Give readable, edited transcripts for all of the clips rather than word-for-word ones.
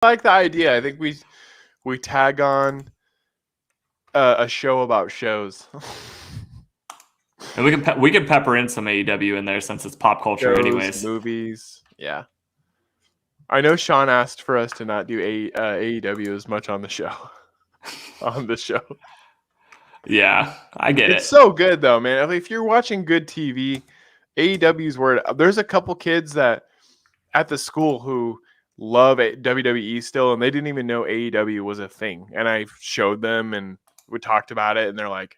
like the idea. I think we tag on a show about shows. And we can pepper in some AEW in there since it's pop culture, Shows, anyways. movies, yeah. I know Sean asked for us to not do AEW as much on the show. On the show. Yeah, I get it. It's so good though, man. If you're watching good TV, AEW's where there's a couple kids that at the school who love WWE still, and they didn't even know AEW was a thing. And I showed them, and we talked about it, and they're like,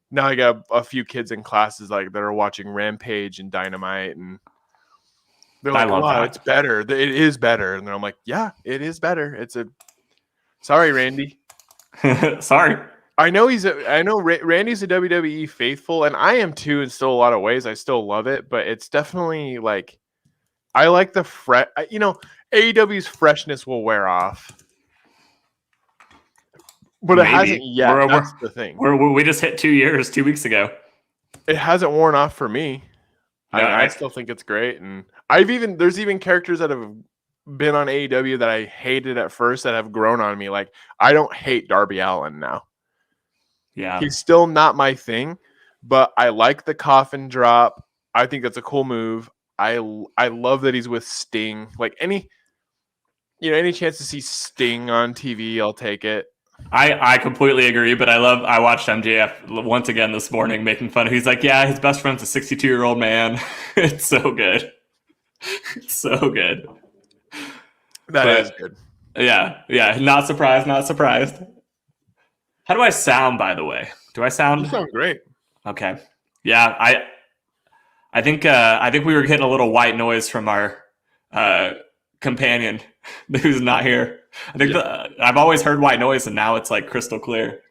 now I got a few kids in classes like that are watching Rampage and Dynamite, and they're like, wow, it's better. It is better. And then I'm like, yeah, it is better. Sorry, Randy. Sorry. I know Randy's a WWE faithful, and I am too in still a lot of ways. I still love it, but it's definitely like, I like the AEW's freshness will wear off. But it hasn't yet. That's the thing. We just hit 2 years 2 weeks ago. It hasn't worn off for me. No, I still think it's great, and there's even characters that have been on AEW that I hated at first that have grown on me. Like, I don't hate Darby Allin now. Yeah, he's still not my thing, but I like the coffin drop. I think that's a cool move. I love that he's with Sting. Like, any chance to see Sting on TV, I'll take it. I completely agree, but I watched MJF once again this morning making fun of. He's like, yeah, his best friend's a 62-year-old man. It's so good. It's so good. That is good. Yeah. Not surprised. How do I sound, by the way? Do I sound? You sound great. Okay. Yeah, I think we were getting a little white noise from our companion who's not here. I think I've always heard white noise, and now it's like crystal clear.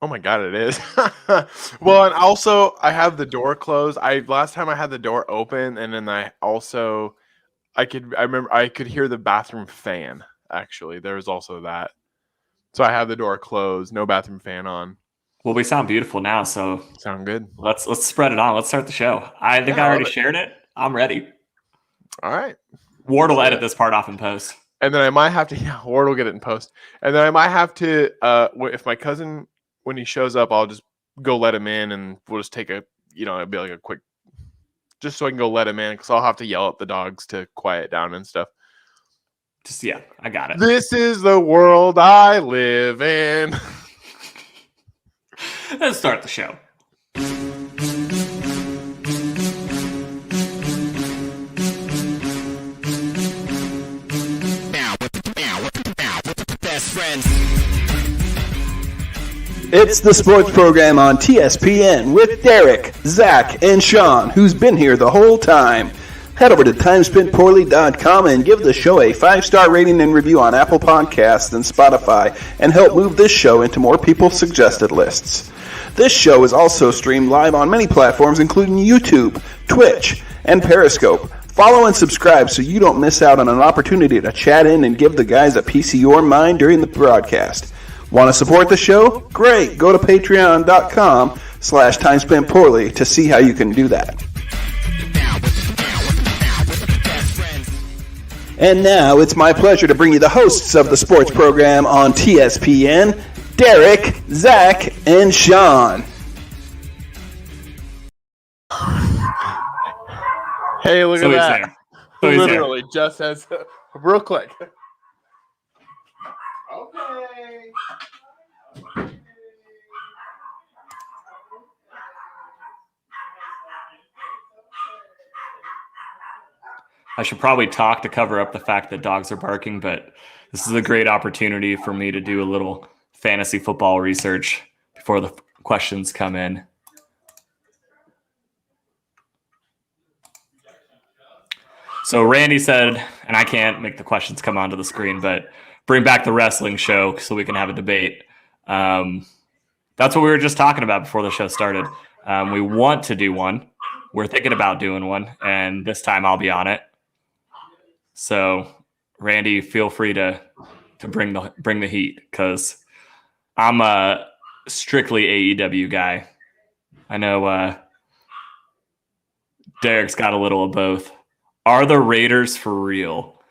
Oh my God, it is. Well, and also I have the door closed. Last time I had the door open, and then I remember I could hear the bathroom fan. Actually, there was also that. So I have the door closed, no bathroom fan on. Well, we sound beautiful now, so sound good. Let's spread it on. Let's start the show. I think I already shared it. I'm ready. All right. Ward will edit this part off in post. And then I might have to, Ward will get it in post. And then I might have to, if my cousin, when he shows up, I'll just go let him in, and we'll just take it'd be like a quick, just so I can go let him in, because I'll have to yell at the dogs to quiet down and stuff. I got it. This is the world I live in. Let's start the show. It's the sports program on TSPN with Derek, Zach, and Sean, who's been here the whole time. Head over to timespentpoorly.com and give the show a 5-star rating and review on Apple Podcasts and Spotify, and help move this show into more people's suggested lists. This show is also streamed live on many platforms, including YouTube, Twitch, and Periscope. Follow and subscribe so you don't miss out on an opportunity to chat in and give the guys a piece of your mind during the broadcast. Want to support the show? Great! Go to patreon.com/timespentpoorly to see how you can do that. And now it's my pleasure to bring you the hosts of the sports program on TSPN, Derek, Zach, and Sean. Hey, look at that. Literally just as real quick. Okay. I should probably talk to cover up the fact that dogs are barking, but this is a great opportunity for me to do a little fantasy football research before the questions come in. So Randy said, and I can't make the questions come onto the screen, but bring back the wrestling show so we can have a debate. That's what we were just talking about before the show started. We want to do one. We're thinking about doing one, and this time I'll be on it. So, Randy, feel free to bring the heat, because I'm a strictly AEW guy. I know Derek's got a little of both. Are the Raiders for real?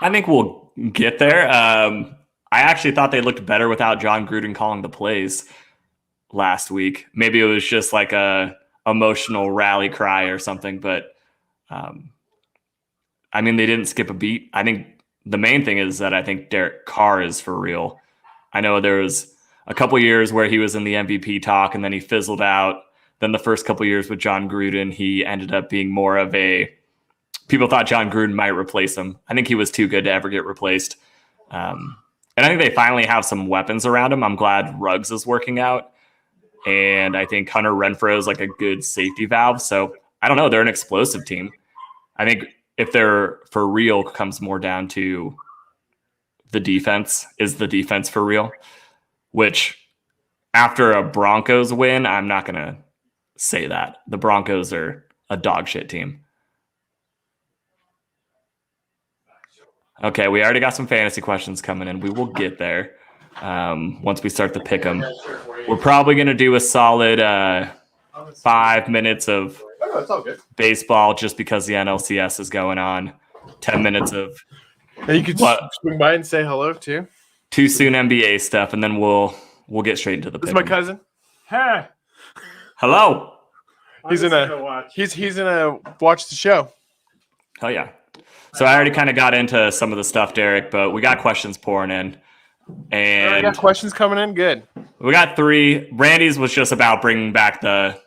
I think we'll get there. I actually thought they looked better without John Gruden calling the plays last week. Maybe it was just like a emotional rally cry or something, but I mean, they didn't skip a beat. I think the main thing is that I think Derek Carr is for real. I know there was a couple years where he was in the MVP talk and then he fizzled out. Then the first couple years with John Gruden, he ended up being more of a people thought John Gruden might replace him. I think he was too good to ever get replaced. And I think they finally have some weapons around him. I'm glad Ruggs is working out. And I think Hunter Renfrow is like a good safety valve. So I don't know. They're an explosive team. I think if they're for real comes more down to the defense. Is the defense for real? Which after a Broncos win, I'm not going to say that. The Broncos are a dog shit team. Okay, we already got some fantasy questions coming in. We will get there once we start to pick them. We're probably going to do a solid 5 minutes of baseball just because the NLCS is going on. 10 minutes of you could swing by and say hello too. Too soon NBA stuff, and then we'll get straight into the pick. This is my cousin. Hey, Hello. He's gonna watch the show. Oh yeah. So I already kind of got into some of the stuff, Derek, but we got questions pouring in. And I got questions coming in. Good. We got 3. Randy's was just about bringing back the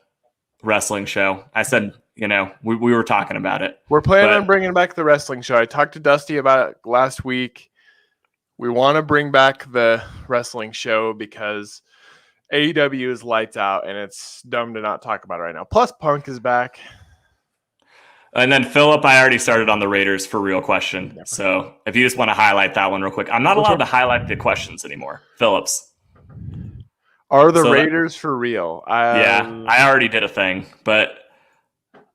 wrestling show. I said, we were talking about it. We're planning on bringing back the wrestling show. I talked to Dusty about it last week. We want to bring back the wrestling show because AEW is lights out, and it's dumb to not talk about it right now. Plus, Punk is back. And then Philip, I already started on the Raiders for real question. So if you just want to highlight that one real quick. I'm not allowed to highlight the questions anymore. Phillips. Are the Raiders for real? Yeah, I already did a thing, but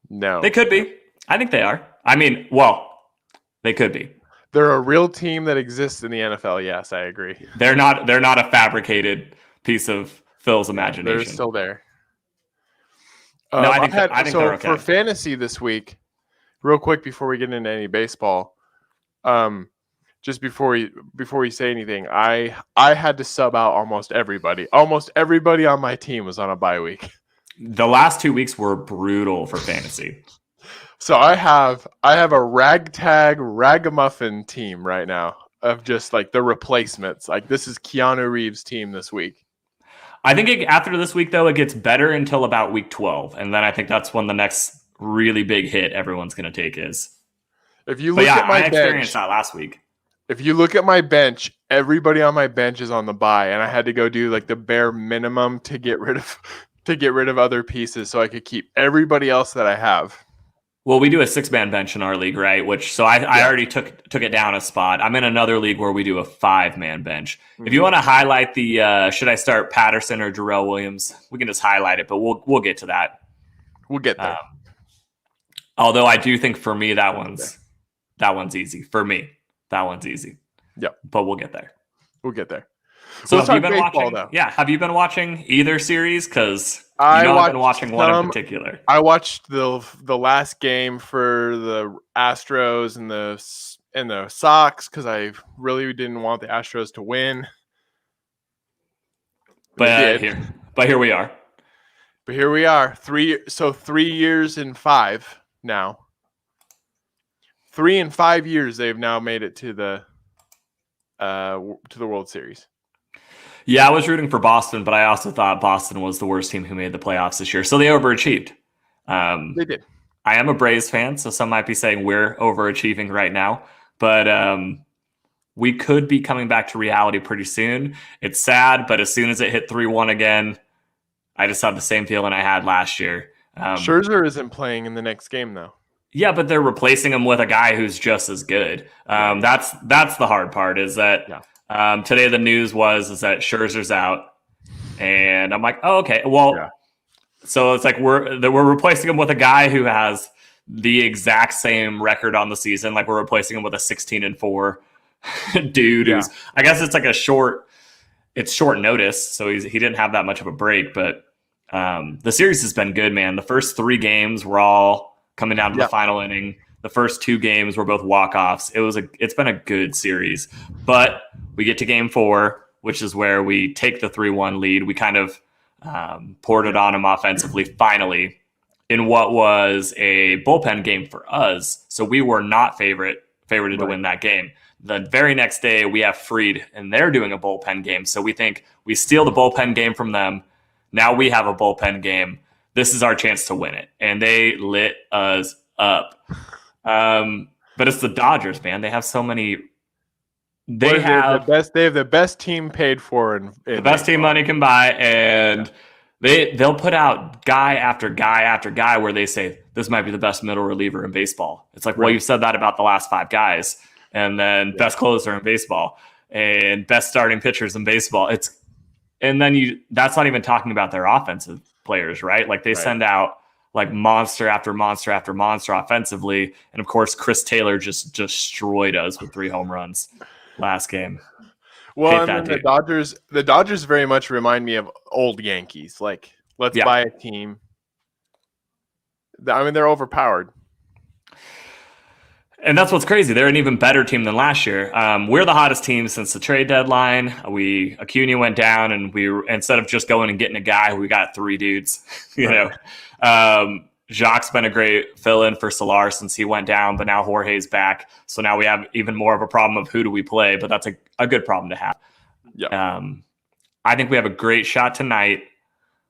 no. They could be. I think they are. I mean, well, they could be. They're a real team that exists in the NFL. Yes, I agree. They're not a fabricated piece of Phil's imagination. They're still there. No, I think they're okay. For fantasy this week, real quick before we get into any baseball, just before we say anything, I had to sub out almost everybody. Almost everybody on my team was on a bye week. The last 2 weeks were brutal for fantasy. So I have a ragamuffin team right now of just like the replacements. Like this is Keanu Reeves' team this week. I think after this week though, it gets better until about week 12, and then I think that's when the next really big hit everyone's going to take is. If you look at my bench, I experienced that last week. If you look at my bench, everybody on my bench is on the bye, and I had to go do like the bare minimum to get rid of other pieces so I could keep everybody else that I have. Well, we do a 6-man bench in our league, right? I already took it down a spot. I'm in another league where we do a 5-man bench. Mm-hmm. If you want to highlight the should I start Patterson or Jarrell Williams, we can just highlight it, but we'll get to that. We'll get there. Although I do think for me that one's easy. For me, that one's easy. Yep. But we'll get there. We'll get there. So have you been watching? Though. Yeah, have you been watching either series? Because I've been watching one in particular. I watched the last game for the Astros and the Sox because I really didn't want the Astros to win. But here we are. But here we are. 3 years and 5 now. 3 and 5 years they've now made it to the World Series. Yeah, I was rooting for Boston, but I also thought Boston was the worst team who made the playoffs this year. So they overachieved. They did. I am a Braves fan, so some might be saying we're overachieving right now. But we could be coming back to reality pretty soon. It's sad, but as soon as it hit 3-1 again, I just had the same feeling I had last year. Scherzer isn't playing in the next game, though. Yeah, but they're replacing him with a guy who's just as good. That's the hard part is that today the news is that Scherzer's out. And I'm like, oh, okay. Well, so it's like we're replacing him with a guy who has the exact same record on the season. Like we're replacing him with a 16-4 dude who's, I guess it's like short notice. So he didn't have that much of a break, but the series has been good, man. The first 3 games were all coming down to the final inning. The first 2 games were both walk-offs. It's been a good series. But we get to game 4, which is where we take the 3-1 lead. We kind of poured it on them offensively finally in what was a bullpen game for us. So we were not favorited to win that game. The very next day, we have Freed, and they're doing a bullpen game. So we think we steal the bullpen game from them. Now we have a bullpen game. This is our chance to win it. And they lit us up. But it's the Dodgers, man. They have so many. They have the best team paid for in the best team money can buy, and they'll put out guy after guy after guy where they say this might be the best middle reliever in baseball. It's like, well, you've said that about the last 5 guys, and then best closer in baseball and best starting pitchers in baseball. That's not even talking about their offensive players, right? Like they send out like monster after monster after monster offensively. And of course, Chris Taylor just destroyed us with 3 home runs last game. Well, and then the Dodgers very much remind me of old Yankees. Like, let's buy a team. I mean, they're overpowered. And that's what's crazy. They're an even better team than last year. We're the hottest team since the trade deadline. Acuna went down, and instead of just going and getting a guy, we got 3 dudes. Jacques been a great fill-in for Solar since he went down, but now Jorge's back. So now we have even more of a problem of who do we play, but that's a good problem to have. Yeah. I think we have a great shot tonight.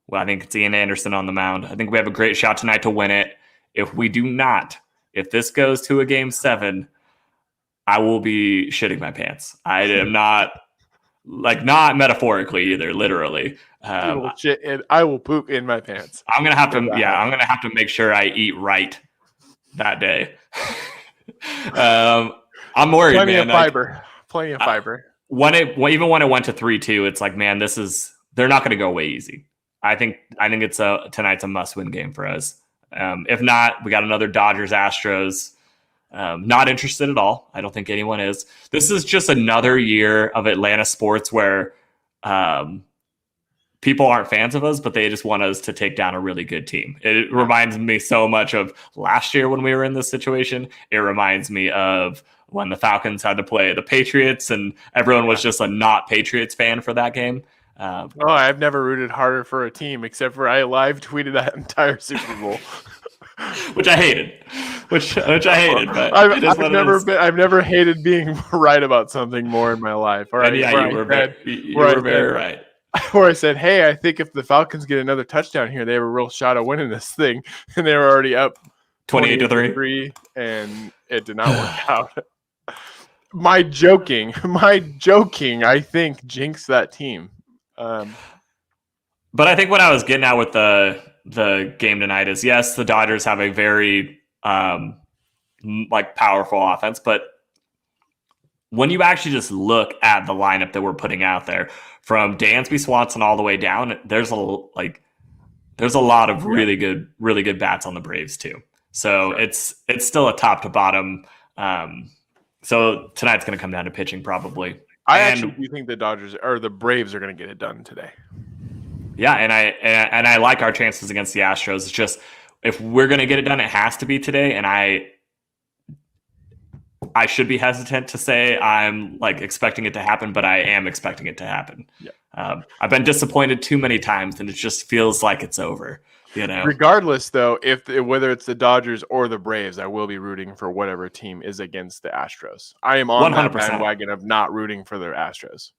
Well, I think it's Ian Anderson on the mound. I think we have a great shot tonight to win it. If we do not, if this goes to a game 7, I will be shitting my pants. I am not metaphorically either, literally. I will shit and I will poop in my pants. I'm gonna have to make sure I eat right that day. I'm worried, Plenty man. Of fiber. Plenty of fiber. Even when it went to 3-2, it's like, man, they're not gonna go away easy. I think tonight's a must-win game for us. If not, we got another Dodgers-Astros. Not interested at all. I don't think anyone is. This is just another year of Atlanta sports where people aren't fans of us, but they just want us to take down a really good team. It reminds me so much of last year when we were in this situation. It reminds me of when the Falcons had to play the Patriots, and everyone was just a not Patriots fan for that game. I've never rooted harder for a team except for I live tweeted that entire Super Bowl, which I hated. Which I hated, but I've never hated being right about something more in my life. You were very right. Where I said, hey, I think if the Falcons get another touchdown here, they have a real shot of winning this thing, and they were already up 28-3, and it did not work out. My joking, I think jinxed that team. But I think what I was getting at with the game tonight is, yes, the Dodgers have a very powerful offense, but when you actually just look at the lineup that we're putting out there, from Dansby Swanson all the way down, there's a lot of really good bats on the Braves too. So it's still a top to bottom. So tonight's going to come down to pitching probably. I actually do think the Braves are going to get it done today. Yeah, and I like our chances against the Astros. It's just, if we're going to get it done, it has to be today. And I should be hesitant to say I'm expecting it to happen, but I am expecting it to happen. Yeah. I've been disappointed too many times, and it just feels like it's over. Regardless, though, whether it's the Dodgers or the Braves, I will be rooting for whatever team is against the Astros. I am on 100%. That bandwagon of not rooting for the Astros.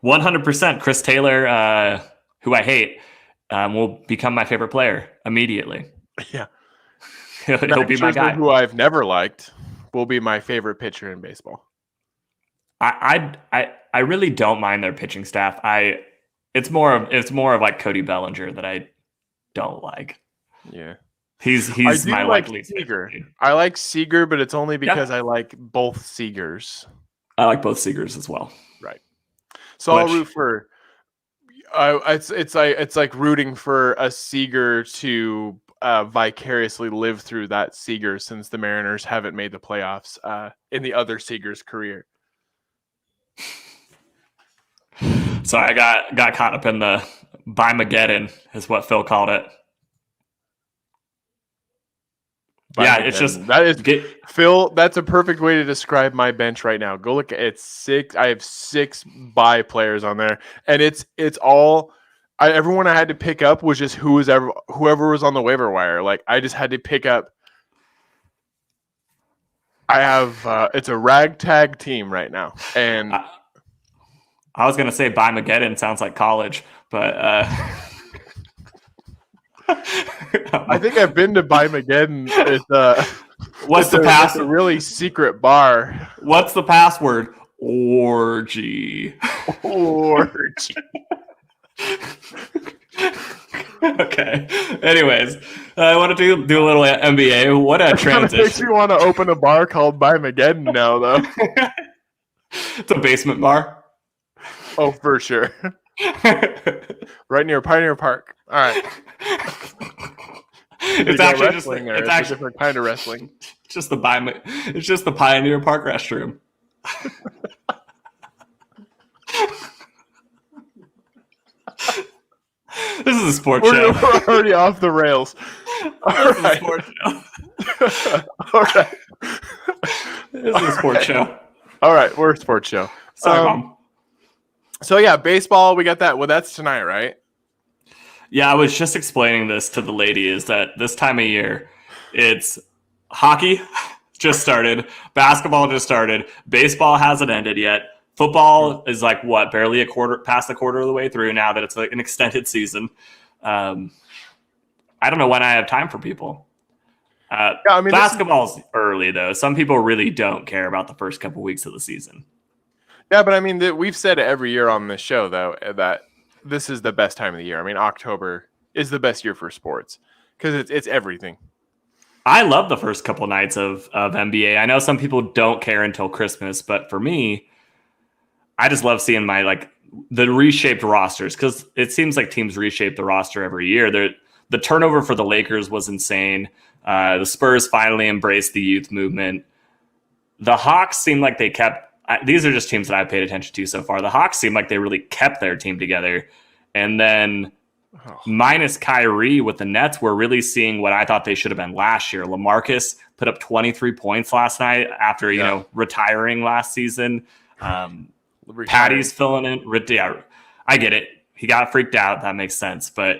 100%. Chris Taylor, who I hate, will become my favorite player immediately. Yeah. He'll be my guy. Who I've never liked will be my favorite pitcher in baseball. I really don't mind their pitching staff. It's more of like Cody Bellinger that I don't like. Yeah. He's my likely Seager. I like Seager, but it's only because I like both Seagers. I like both Seagers as well. Right. So I'll root for it's like rooting for a Seager to vicariously live through that Seager, since the Mariners haven't made the playoffs in the other Seager's career. Sorry, I got caught up in the Bimageddon is what Phil called it. Yeah, it's just that is Phil. That's a perfect way to describe my bench right now. Go look at it's 6. I have 6 buy players on there, and it's all. Everyone I had to pick up was just whoever was on the waiver wire. Like I just had to pick up. I have it's a ragtag team right now, and I was gonna say buy Mageddon sounds like college, but I think I've been to Bimageddon. What's the pass? It's a really secret bar. What's the password? Orgy. Orgy. Okay. Anyways, I wanted to do a little NBA. What a transition. It makes me want to open a bar called Bimageddon now, though. It's a basement bar. Oh, for sure. Right near Pioneer Park. All right. It's actually just it's a different kind of wrestling. It's just the Pioneer Park restroom. This is a sports show. We're already off the rails. This is a sports show. All right. This is a sports show. All right, we're a sports show. Sorry, Mom. So yeah, baseball. We got that. Well, that's tonight, right? Yeah, I was just explaining this to the lady. Is that this time of year, it's hockey just started, basketball just started, baseball hasn't ended yet. Football is like barely past a quarter of the way through now that it's like an extended season. I don't know when I have time for people. Basketball's early though. Some people really don't care about the first couple weeks of the season. Yeah, but I mean, we've said it every year on this show though that this is the best time of the year. I mean, October is the best year for sports because it's everything. I love the first couple nights of NBA. I know some people don't care until Christmas, but for me, I just love seeing the reshaped rosters because it seems like teams reshape the roster every year. The turnover for the Lakers was insane. The Spurs finally embraced the youth movement. The Hawks seem like they kept. These are just teams that I've paid attention to so far. The Hawks seem like they really kept their team together. And then minus Kyrie with the Nets, we're really seeing what I thought they should have been last year. LaMarcus put up 23 points last night after, retiring last season. Patty's filling in. Yeah, I get it. He got freaked out. That makes sense. But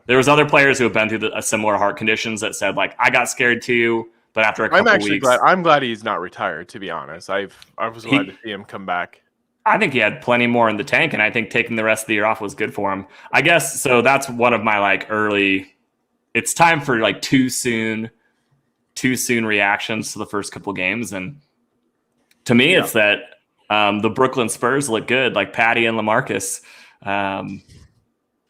there was other players who have been through a similar heart conditions that said I got scared too. But after a couple weeks, I'm glad he's not retired. To be honest, I was glad to see him come back. I think he had plenty more in the tank, and I think taking the rest of the year off was good for him. I guess so. That's one of my early. It's time for too soon reactions to the first couple games, and to me, it's that the Brooklyn Spurs look good, like Patty and LaMarcus.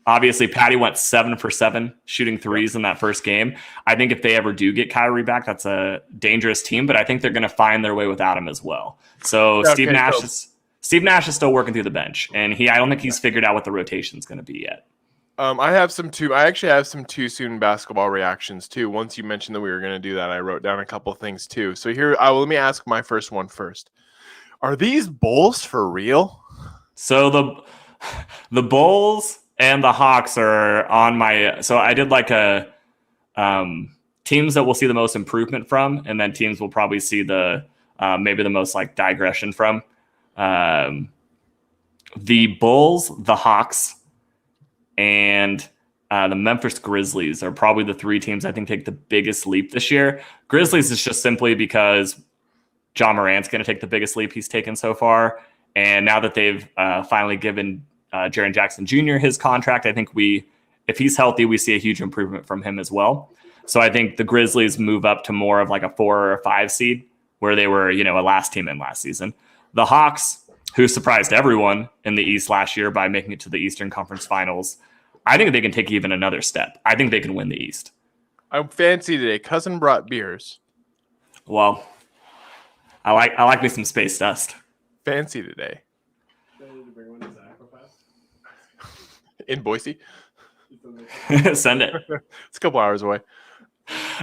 Obviously, Patty went 7 for 7 shooting threes in that first game. I think if they ever do get Kyrie back, that's a dangerous team, but I think they're going to find their way without him as well. So Steve Nash is still working through the bench, and I don't think he's figured out what the rotation is going to be yet. I actually have some too soon basketball reactions too. Once you mentioned that we were going to do that, I wrote down a couple things too. So here, let me ask my first one first. Are these Bulls for real? So the Bulls and the Hawks are on my. So I did a teams that we'll see the most improvement from, and then teams will probably see the maybe the most digression from. The Bulls, the Hawks, and the Memphis Grizzlies are probably the 3 teams I think take the biggest leap this year. Grizzlies is just simply because John Morant's going to take the biggest leap he's taken so far, and now that they've finally given Jaren Jackson Jr. his contract, I think if he's healthy, we see a huge improvement from him as well. So I think the Grizzlies move up to more of a 4 or a 5 seed where they were, a last team in last season. The Hawks, who surprised everyone in the East last year by making it to the Eastern Conference Finals, I think they can take even another step. I think they can win the East. I'm fancy today. Cousin brought beers. Well, I like me some Space Dust. Fancy today. In Boise? Send it. It's a couple hours away.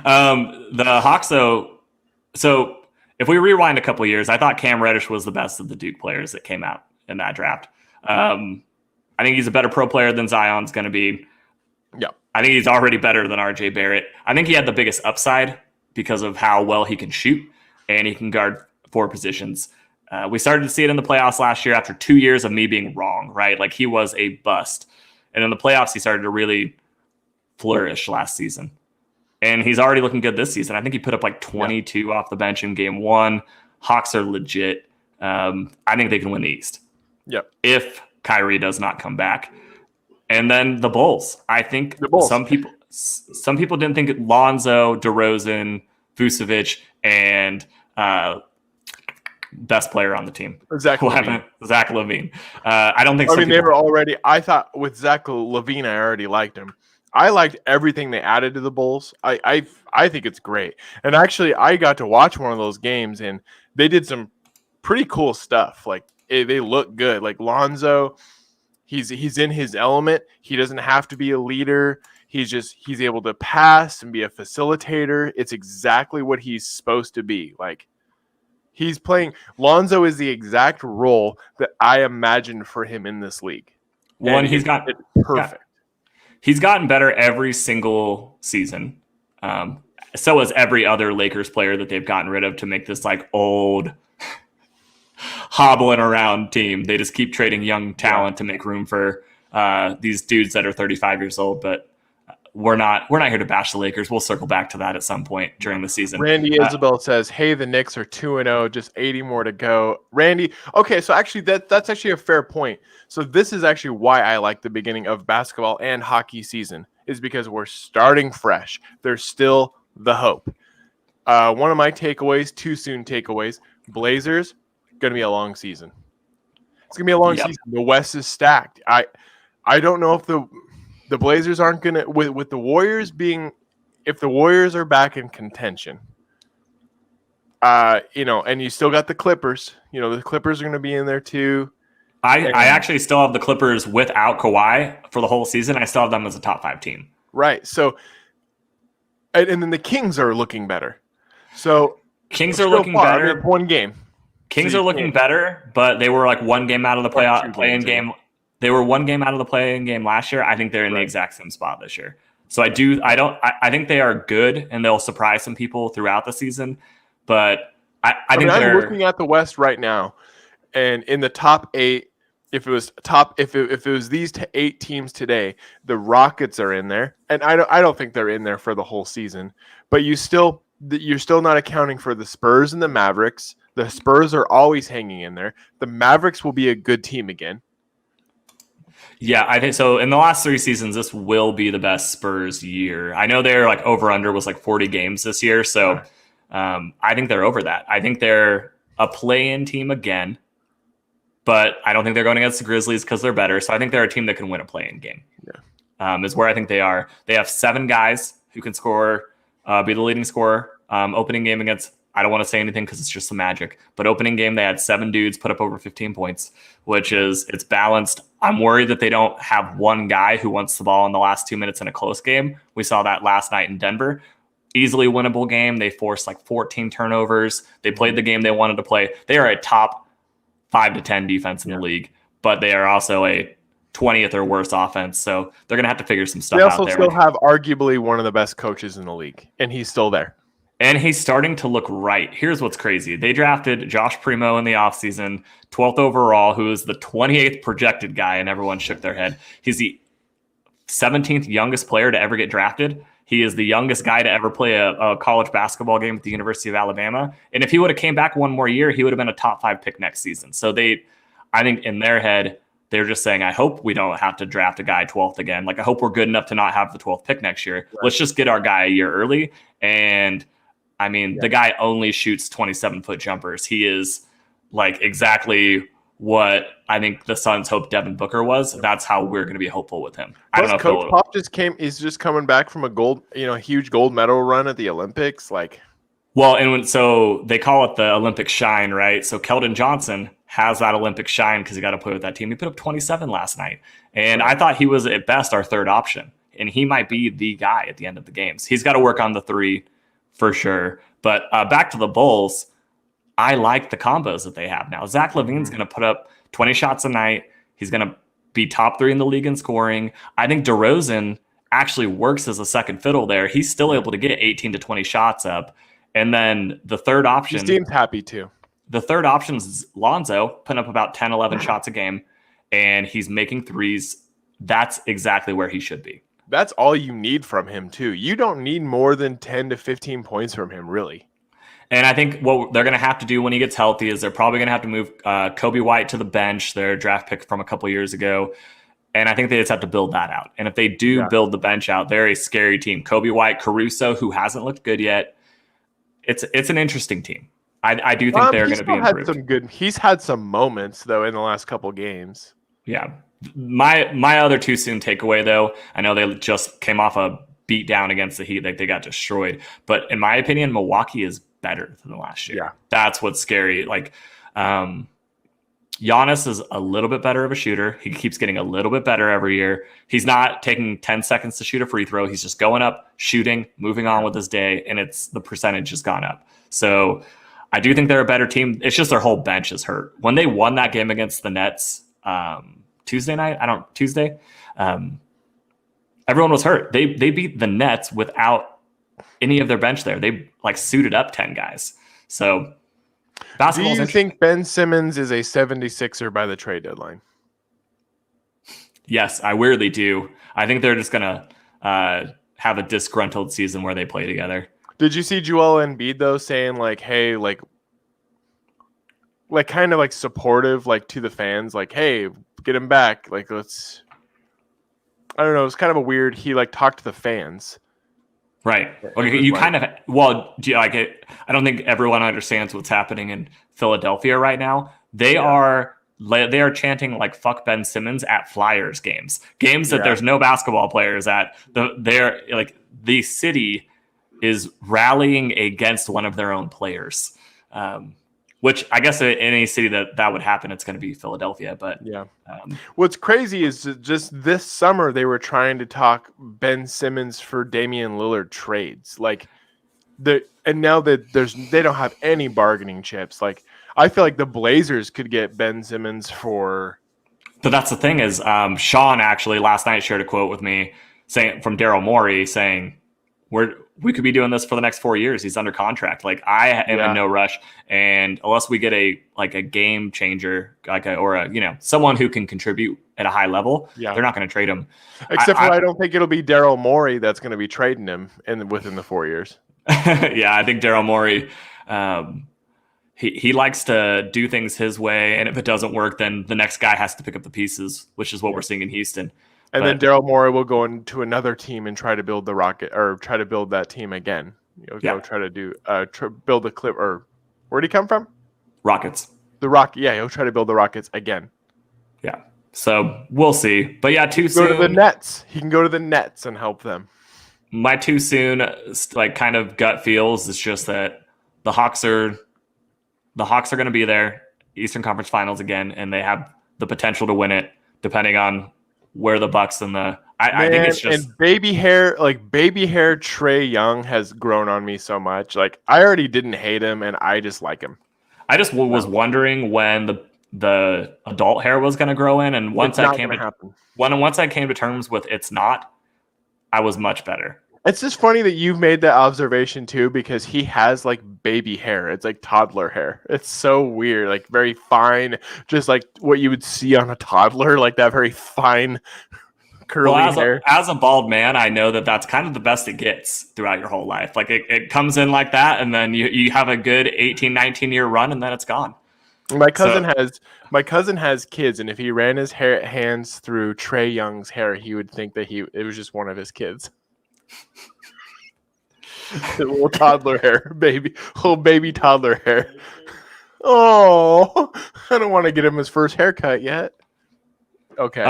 The Hawks, though, so if we rewind a couple years, I thought Cam Reddish was the best of the Duke players that came out in that draft. I think he's a better pro player than Zion's going to be. Yeah. I think he's already better than RJ Barrett. I think he had the biggest upside because of how well he can shoot and he can guard 4 positions. We started to see it in the playoffs last year after 2 years of me being wrong, right? Like he was a bust. And in the playoffs, he started to really flourish last season. And he's already looking good this season. I think he put up like 22 off the bench in game 1. Hawks are legit. I think they can win the East. Yep. If Kyrie does not come back. And then the Bulls. I think some people didn't think Lonzo, DeRozan, Vucevic, and best player on the team. Zach LaVine. I don't think. They were already. I thought with Zach LaVine, I already liked him. I liked everything they added to the Bulls. I think it's great. And actually, I got to watch one of those games, and they did some pretty cool stuff. Like they look good. Like Lonzo, he's in his element. He doesn't have to be a leader. He's able to pass and be a facilitator. It's exactly what he's supposed to be. Like he's playing. Lonzo is the exact role that I imagined for him in this league. One, he's got it perfect. He's gotten better every single season. So has every other Lakers player that they've gotten rid of to make this like old hobbling around team. They just keep trading young talent to make room for these dudes that are 35 years old. But we're not here to bash the Lakers. We'll circle back to that at some point during the season. Randy Isabel says, "Hey, the Knicks are 2-0, just 80 more to go." Randy, okay, so actually that's actually a fair point. So this is actually why I like the beginning of basketball and hockey season, is because we're starting fresh. There's still the hope. One of my takeaways, too soon takeaways, Blazers, going to be a long season. It's going to be a long season. The West is stacked. I don't know if the Blazers aren't going to, with the Warriors being, if the Warriors are back in contention, and you still got the Clippers, the Clippers are going to be in there too. I actually still have the Clippers without Kawhi for the whole season. I still have them as a top 5 team. Right. So, and then the Kings are looking better. So Kings are looking better. I mean, one game. Kings are looking better, but they were like one game out of the play-in game. They were one game out of the play-in game last year. I think they're in the exact same spot this year. So I think they are good, and they'll surprise some people throughout the season. But I think I'm looking at the West right now, and in the top 8, if it was these 8 teams today, the Rockets are in there, and I don't think they're in there for the whole season. But you're still not accounting for the Spurs and the Mavericks. The Spurs are always hanging in there. The Mavericks will be a good team again. Yeah, I think so. In the last 3 seasons, this will be the best Spurs year. I know their like over/under was like 40 games this year, so I think they're over that. I think they're a play-in team again, but I don't think they're going against the Grizzlies because they're better. So I think they're a team that can win a play-in game. Yeah, is where I think they are. They have 7 guys who can score, be the leading scorer. Opening game against, I don't want to say anything because it's just the Magic, but opening game, they had 7 dudes put up over 15 points, it's balanced. I'm worried that they don't have one guy who wants the ball in the last 2 minutes in a close game. We saw that last night in Denver. Easily winnable game. They forced like 14 turnovers. They played the game they wanted to play. They are a top 5 to 10 defense in the league, but they are also a 20th or worse offense. So they're going to have to figure some stuff out there. They also still have arguably one of the best coaches in the league, and he's still there. And he's starting to look right. Here's what's crazy. They drafted Josh Primo in the offseason, 12th overall, who is the 28th projected guy, and everyone shook their head. He's the 17th youngest player to ever get drafted. He is the youngest guy to ever play a college basketball game at the University of Alabama. And if he would have came back one more year, he would have been a top 5 pick next season. So I think in their head, they're just saying, I hope we don't have to draft a guy 12th again. Like, I hope we're good enough to not have the 12th pick next year. Right. Let's just get our guy a year early. And I mean, the guy only shoots 27-foot jumpers. He is like exactly what I think the Suns hoped Devin Booker was. That's how we're going to be hopeful with him. I don't know. Coach Pop is just coming back from a huge gold medal run at the Olympics. So they call it the Olympic shine, right? So Keldon Johnson has that Olympic shine because he got to play with that team. He put up 27 last night. And I thought he was at best our 3rd option. And he might be the guy at the end of the games. He's got to work on the 3 for sure. But back to the Bulls, I like the combos that they have now. Zach LaVine's going to put up 20 shots a night. He's going to be top 3 in the league in scoring. I think DeRozan actually works as a second fiddle there, he's still able to get 18 to 20 shots up. And then the third option, he seems happy too. The third option is Lonzo, putting up about 10, 11 shots a game, and he's making threes. That's exactly where he should be. That's all you need from him too. You don't need more than 10 to 15 points from him, really. And I think what they're going to have to do when he gets healthy is they're probably going to have to move Kobe White to the bench, their draft pick from a couple years ago. And I think they just have to build that out. And if they do build the bench out, they're a scary team. Kobe White, Caruso, who hasn't looked good yet. It's an interesting team. I do think they're going to be improved. He's had some moments, though, in the last couple games. Yeah. My other too soon takeaway, though, I know they just came off a beat down against the Heat. Like they got destroyed. But in my opinion, Milwaukee is better than last year. Yeah. That's what's scary. Like Giannis is a little bit better of a shooter. He keeps getting a little bit better every year. He's not taking 10 seconds to shoot a free throw. He's just going up, shooting, moving on with his day, and the percentage has gone up. So I do think they're a better team. It's just their whole bench is hurt. When they won that game against the Nets Tuesday, everyone was hurt. They beat the Nets without any of their bench there. They suited up 10 guys. So do you think Ben Simmons is a 76er by the trade deadline? Yes, I weirdly do. I think they're just going to have a disgruntled season where they play together. Did you see Joel Embiid, though, saying, hey, kind of supportive, to the fans, hey, get him back. Let's, I don't know. It's kind of a weird, he talked to the fans. Right. Okay, you kind of, well, do you like it? I don't think everyone understands what's happening in Philadelphia right now. They are chanting fuck Ben Simmons at Flyers games that there's no basketball players at. The city is rallying against one of their own players, which I guess in any city that would happen, it's going to be Philadelphia. But what's crazy is just this summer they were trying to talk Ben Simmons for Damian Lillard trades, and now that they don't have any bargaining chips. I feel like the Blazers could get Ben Simmons for. But that's the thing is, Sean actually last night shared a quote with me from Daryl Morey saying, we could be doing this for the next 4 years. He's under contract. I am in no rush. And unless we get a game changer, someone who can contribute at a high level, they're not going to trade him. Except I don't think it'll be Daryl Morey that's going to be trading him within the 4 years. Yeah, I think Daryl Morey, he likes to do things his way. And if it doesn't work, then the next guy has to pick up the pieces, which is what we're seeing in Houston. And then Daryl Morey will go into another team and try to build the Rocket, or try to build that team again. Try to do build a clip. Or where'd he come from? Rockets. The Rocket. Yeah, he'll try to build the Rockets again. Yeah. So we'll see. But yeah, too soon. Go to the Nets. He can go to the Nets and help them. My too soon, kind of gut feels is just that the Hawks are going to be there, Eastern Conference Finals again, and they have the potential to win it, depending on where the Bucks and I think it's just and baby hair Trae Young has grown on me so much. I already didn't hate him, and I just like him. I just was wondering when the adult hair was going to grow in, and once I came to terms with it's not, I was much better. It's just funny that you've made that observation too, because he has baby hair. It's toddler hair. It's so weird, very fine, just what you would see on a toddler, that very fine curly hair. As a bald man, I know that that's kind of the best it gets throughout your whole life. It comes in like that, and then you have a good 18, 19-year run, and then it's gone. My cousin has kids, and if he ran his hands through Trae Young's hair, he would think that it was just one of his kids. Little toddler hair, little baby toddler hair. Oh, I don't want to get him his first haircut yet. Okay.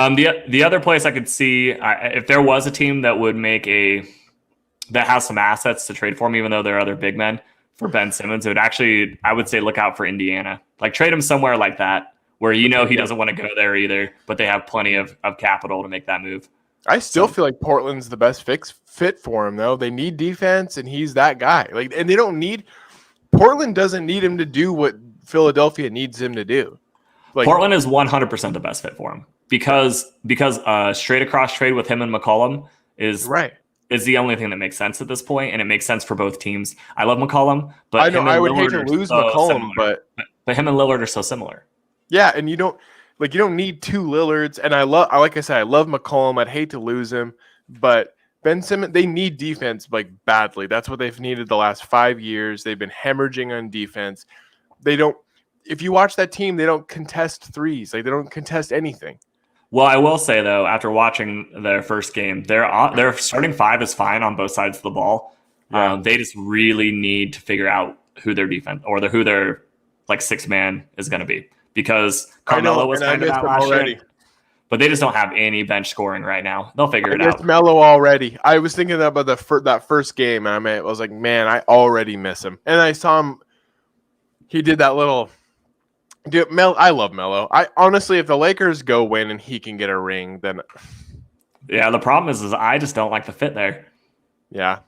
The other place I could see, if there was a team that would that has some assets to trade for him, even though there are other big men for Ben Simmons, it would actually, I would say, look out for Indiana. Trade him somewhere like that, where he doesn't want to go there either, but they have plenty of capital to make that move. I still feel like Portland's the best fit for him, though. They need defense, and he's that guy. And they don't need – Portland doesn't need him to do what Philadelphia needs him to do. Portland is 100% the best fit for him because straight across trade with him and McCollum is Right. is the only thing that makes sense at this point, and it makes sense for both teams. I love McCollum, but I know him I and would hate Lillard to are lose so McCollum, similar. But him and Lillard are so similar. yeah, and you don't need two Lillards. And like I said, I love McCollum. I'd hate to lose him, but Ben Simmons, they need defense like badly. That's what they've needed the last 5 years. They've been hemorrhaging on defense. They don't. If you watch that team, they don't contest threes. Like they don't contest anything. Well, I will say though, after watching their first game, their starting five is fine on both sides of the ball. Yeah. They just really need to figure out who their defense or who their like sixth man is going to be, because Carmelo was kind of that last year, but they just don't have any bench scoring right now. They'll figure it out. Melo already. I was thinking about that first game, and I was like, man, I already miss him. And I saw him. He did that little. Dude, I love Melo. I honestly, if the Lakers go win and he can get a ring, then yeah. The problem is I just don't like the fit there. Yeah,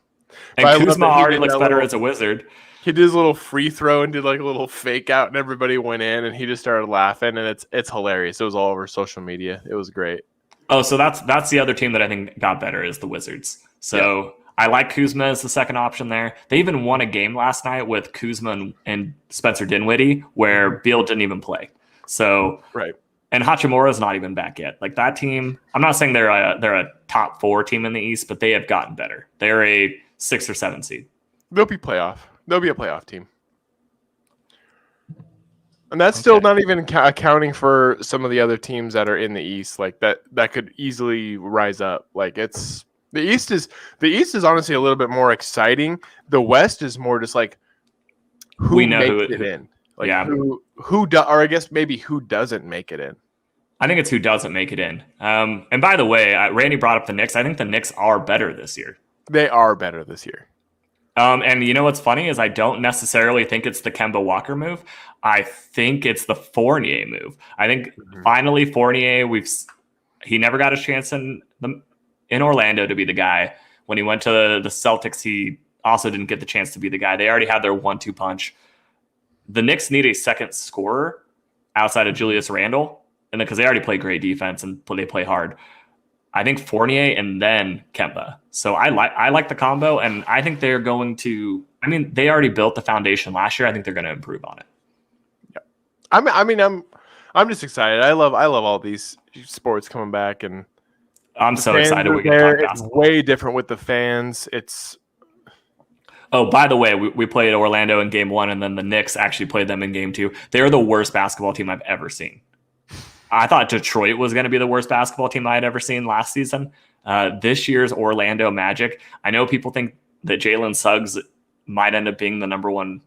and Kuzma already looks better as a Wizard. He did his little free throw and did like a little fake out, and everybody went in, and he just started laughing, and it's hilarious. It was all over social media. It was great. Oh, so that's the other team that I think got better is the Wizards. So. Yeah. I like Kuzma as the second option there. They even won a game last night with Kuzma and Spencer Dinwiddie where Beal didn't even play. So right. And Hachimura is not even back yet. Like that team, I'm not saying they're a top 4 team in the East, but they have gotten better. They're a 6 or 7 seed. They'll be playoff. They'll be a playoff team. And that's still not even accounting for some of the other teams that are in the East, like that could easily rise up. Like it's. The East is honestly a little bit more exciting. The West is more just like who makes it in. Like yeah. Or I guess maybe who doesn't make it in. I think it's who doesn't make it in. And by the way, Randy brought up the Knicks. I think the Knicks are better this year. They are better this year. And you know what's funny is I don't necessarily think it's the Kemba Walker move. I think it's the Fournier move. I think finally Fournier, he never got a chance in Orlando to be the guy. When he went to the Celtics, he also didn't get the chance to be the guy. They already had their 1-2 punch. The Knicks need a second scorer outside of Julius Randle, and because they already play great defense and they play hard. I think Fournier and then Kemba. So I like the combo, and I think they're going to. I mean, they already built the foundation last year. I think they're going to improve on it. Yeah, I'm just excited. I love all these sports coming back, and I'm so excited we can talk basketball. It's way different with the fans. Oh, by the way, we played Orlando in game 1, and then the Knicks actually played them in game 2. They're the worst basketball team I've ever seen. I thought Detroit was going to be the worst basketball team I had ever seen last season. This year's Orlando Magic, I know people think that Jalen Suggs might end up being the number 1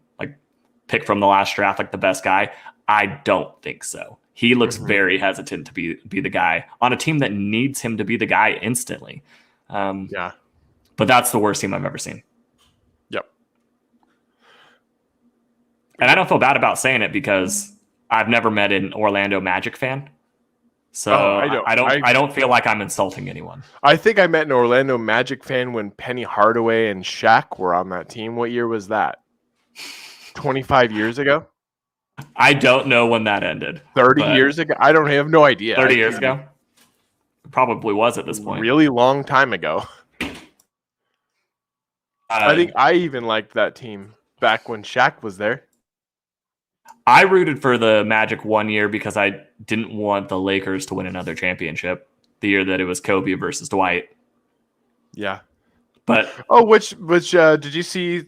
pick from the last draft, like the best guy. I don't think so. He looks very hesitant to be the guy on a team that needs him to be the guy instantly. Yeah. But that's the worst team I've ever seen. Yep. And I don't feel bad about saying it because I've never met an Orlando Magic fan. So I don't feel like I'm insulting anyone. I think I met an Orlando Magic fan when Penny Hardaway and Shaq were on that team. What year was that? 25 years ago? I don't know when that ended. 30 years ago? I have no idea. 30 years ago? It probably was at this point. Really long time ago. I think I even liked that team back when Shaq was there. I rooted for the Magic one year because I didn't want the Lakers to win another championship. The year that it was Kobe versus Dwight. Yeah. But which did you see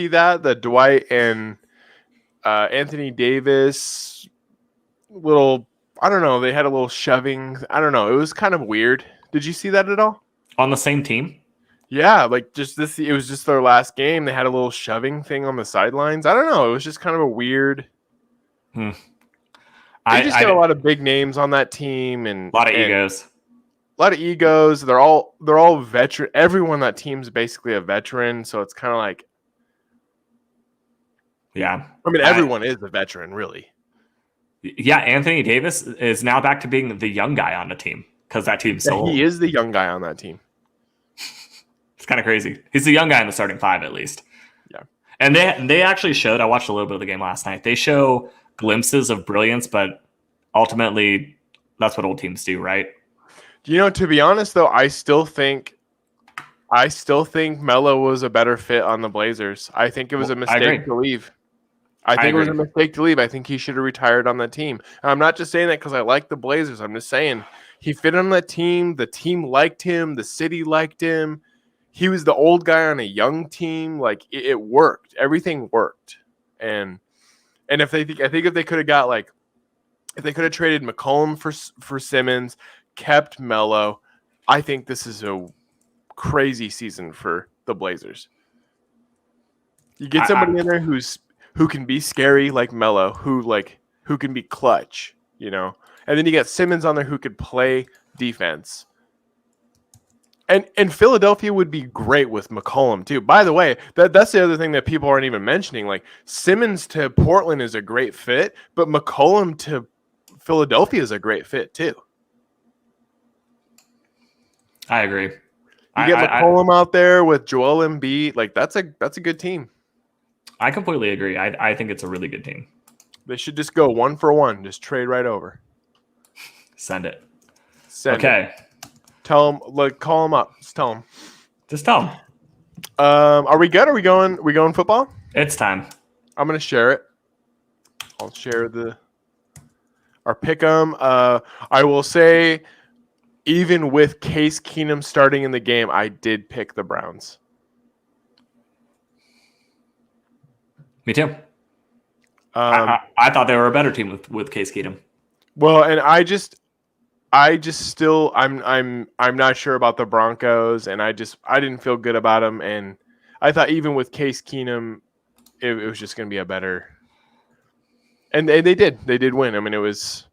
that? The Dwight and Anthony Davis little, I don't know, they had a little shoving. I don't know. It was kind of weird. Did you see that at all? On the same team? Yeah, like it was just their last game. They had a little shoving thing on the sidelines. I don't know. It was just kind of a weird. They just got a lot of big names on that team and a lot of egos. A lot of egos. They're all veteran. Everyone on that team's basically a veteran, so it's kind of like. Yeah. I mean, everyone is a veteran, really. Yeah, Anthony Davis is now back to being the young guy on the team because that team's so old. He is the young guy on that team. It's kind of crazy. He's the young guy in the starting 5 at least. Yeah. And they actually showed, I watched a little bit of the game last night. They show glimpses of brilliance, but ultimately that's what old teams do, right? To be honest, though, I still think I still think Melo was a better fit on the Blazers. I think it was a mistake to leave. I think it was a mistake to leave. I think he should have retired on the team. And I'm not just saying that because I like the Blazers. I'm just saying he fit on the team. The team liked him. The city liked him. He was the old guy on a young team. Like it worked. Everything worked. And if they think, I think if they could have got like, if they could have traded McCollum for Simmons, kept Melo, I think this is a crazy season for the Blazers. You get somebody in there who can be scary like Melo, who can be clutch, you know. And then you got Simmons on there who could play defense. And Philadelphia would be great with McCollum too. By the way, that's the other thing that people aren't even mentioning. Like Simmons to Portland is a great fit, but McCollum to Philadelphia is a great fit too. I agree. You get McCollum out there with Joel Embiid, like that's a good team. I completely agree. I think it's a really good team. They should just go 1-for-1, just trade right over. Send it. Okay. Tell them, like, call them up. Just tell them. Just tell them. Are we good? Are we going football? It's time. I'm gonna share it. I'll share our pick'em. I will say, even with Case Keenum starting in the game, I did pick the Browns. Me too. I thought they were a better team with Case Keenum. Well, and I just still I'm not sure about the Broncos, and I didn't feel good about them, and I thought even with Case Keenum, it was just going to be a better. And they did win. I mean, it was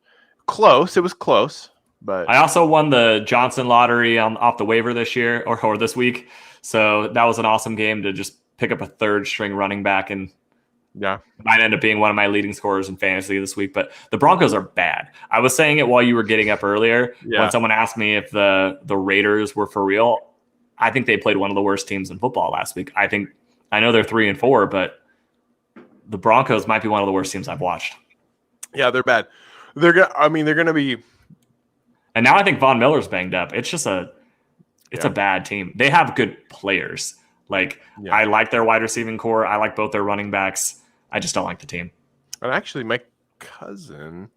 close. It was close, but I also won the Johnson lottery off the waiver this year or this week, so that was an awesome game to just pick up a third string running back and. Yeah, might end up being one of my leading scorers in fantasy this week, but the Broncos are bad. I was saying it while you were getting up earlier when someone asked me if the Raiders were for real. I think they played one of the worst teams in football last week. I know they're 3-4, but the Broncos might be one of the worst teams I've watched. Yeah, they're bad. They're gonna be. And now I think Von Miller's banged up. It's just a bad team. They have good players. I like their wide receiving core. I like both their running backs. I just don't like the team. And actually, my cousin,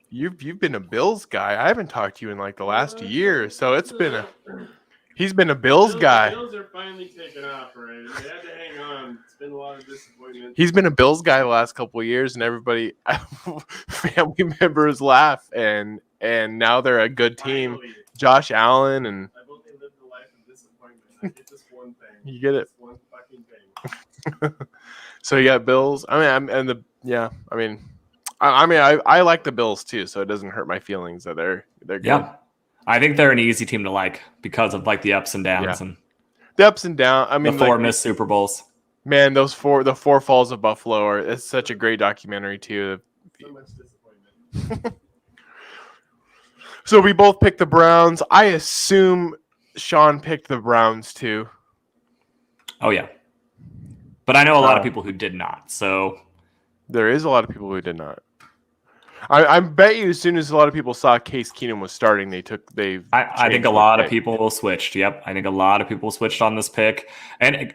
you've been a Bills guy. I haven't talked to you in like the last year, so he's been a Bills guy. Bills are finally taking off, right? They had to hang on. It's been a lot of disappointment. He's been a Bills guy the last couple of years, and everybody, family members laugh, and now they're a good team. Finally. Josh Allen and. I've only lived a life of disappointment. I get this one thing. You get it. This one fucking thing. So you got Bills. I like the Bills too, so it doesn't hurt my feelings that they're good. Yeah, I think they're an easy team to like because of like the ups and downs and the ups and downs. I mean, the four missed Super Bowls. Man, the four falls of Buffalo it's such a great documentary too. So much disappointment. So we both picked the Browns. I assume Sean picked the Browns too. Oh yeah. But I know a lot of people who did not. So there is a lot of people who did not. I bet you as soon as a lot of people saw Case Keenum was starting, I think a lot of people switched. Yep. I think a lot of people switched on this pick. And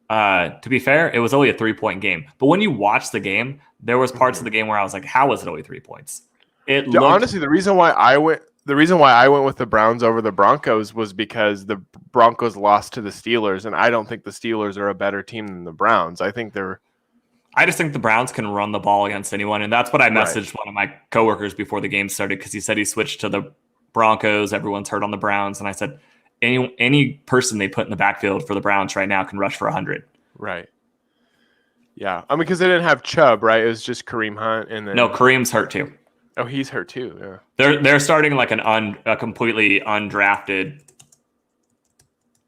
to be fair, it was only a 3-point game. But when you watch the game, there was parts of the game where I was like, how was it only 3 points? Honestly, the reason why I went with the Browns over the Broncos was because the Broncos lost to the Steelers, and I don't think the Steelers are a better team than the Browns. I just think the Browns can run the ball against anyone, and that's what I messaged one of my coworkers before the game started because he said he switched to the Broncos. Everyone's hurt on the Browns, and I said any person they put in the backfield for the Browns right now can rush for 100. Right. Yeah, I mean because they didn't have Chubb, right? It was just Kareem Hunt, and then Kareem's hurt too. Oh, he's hurt too. Yeah, they're starting like a completely undrafted.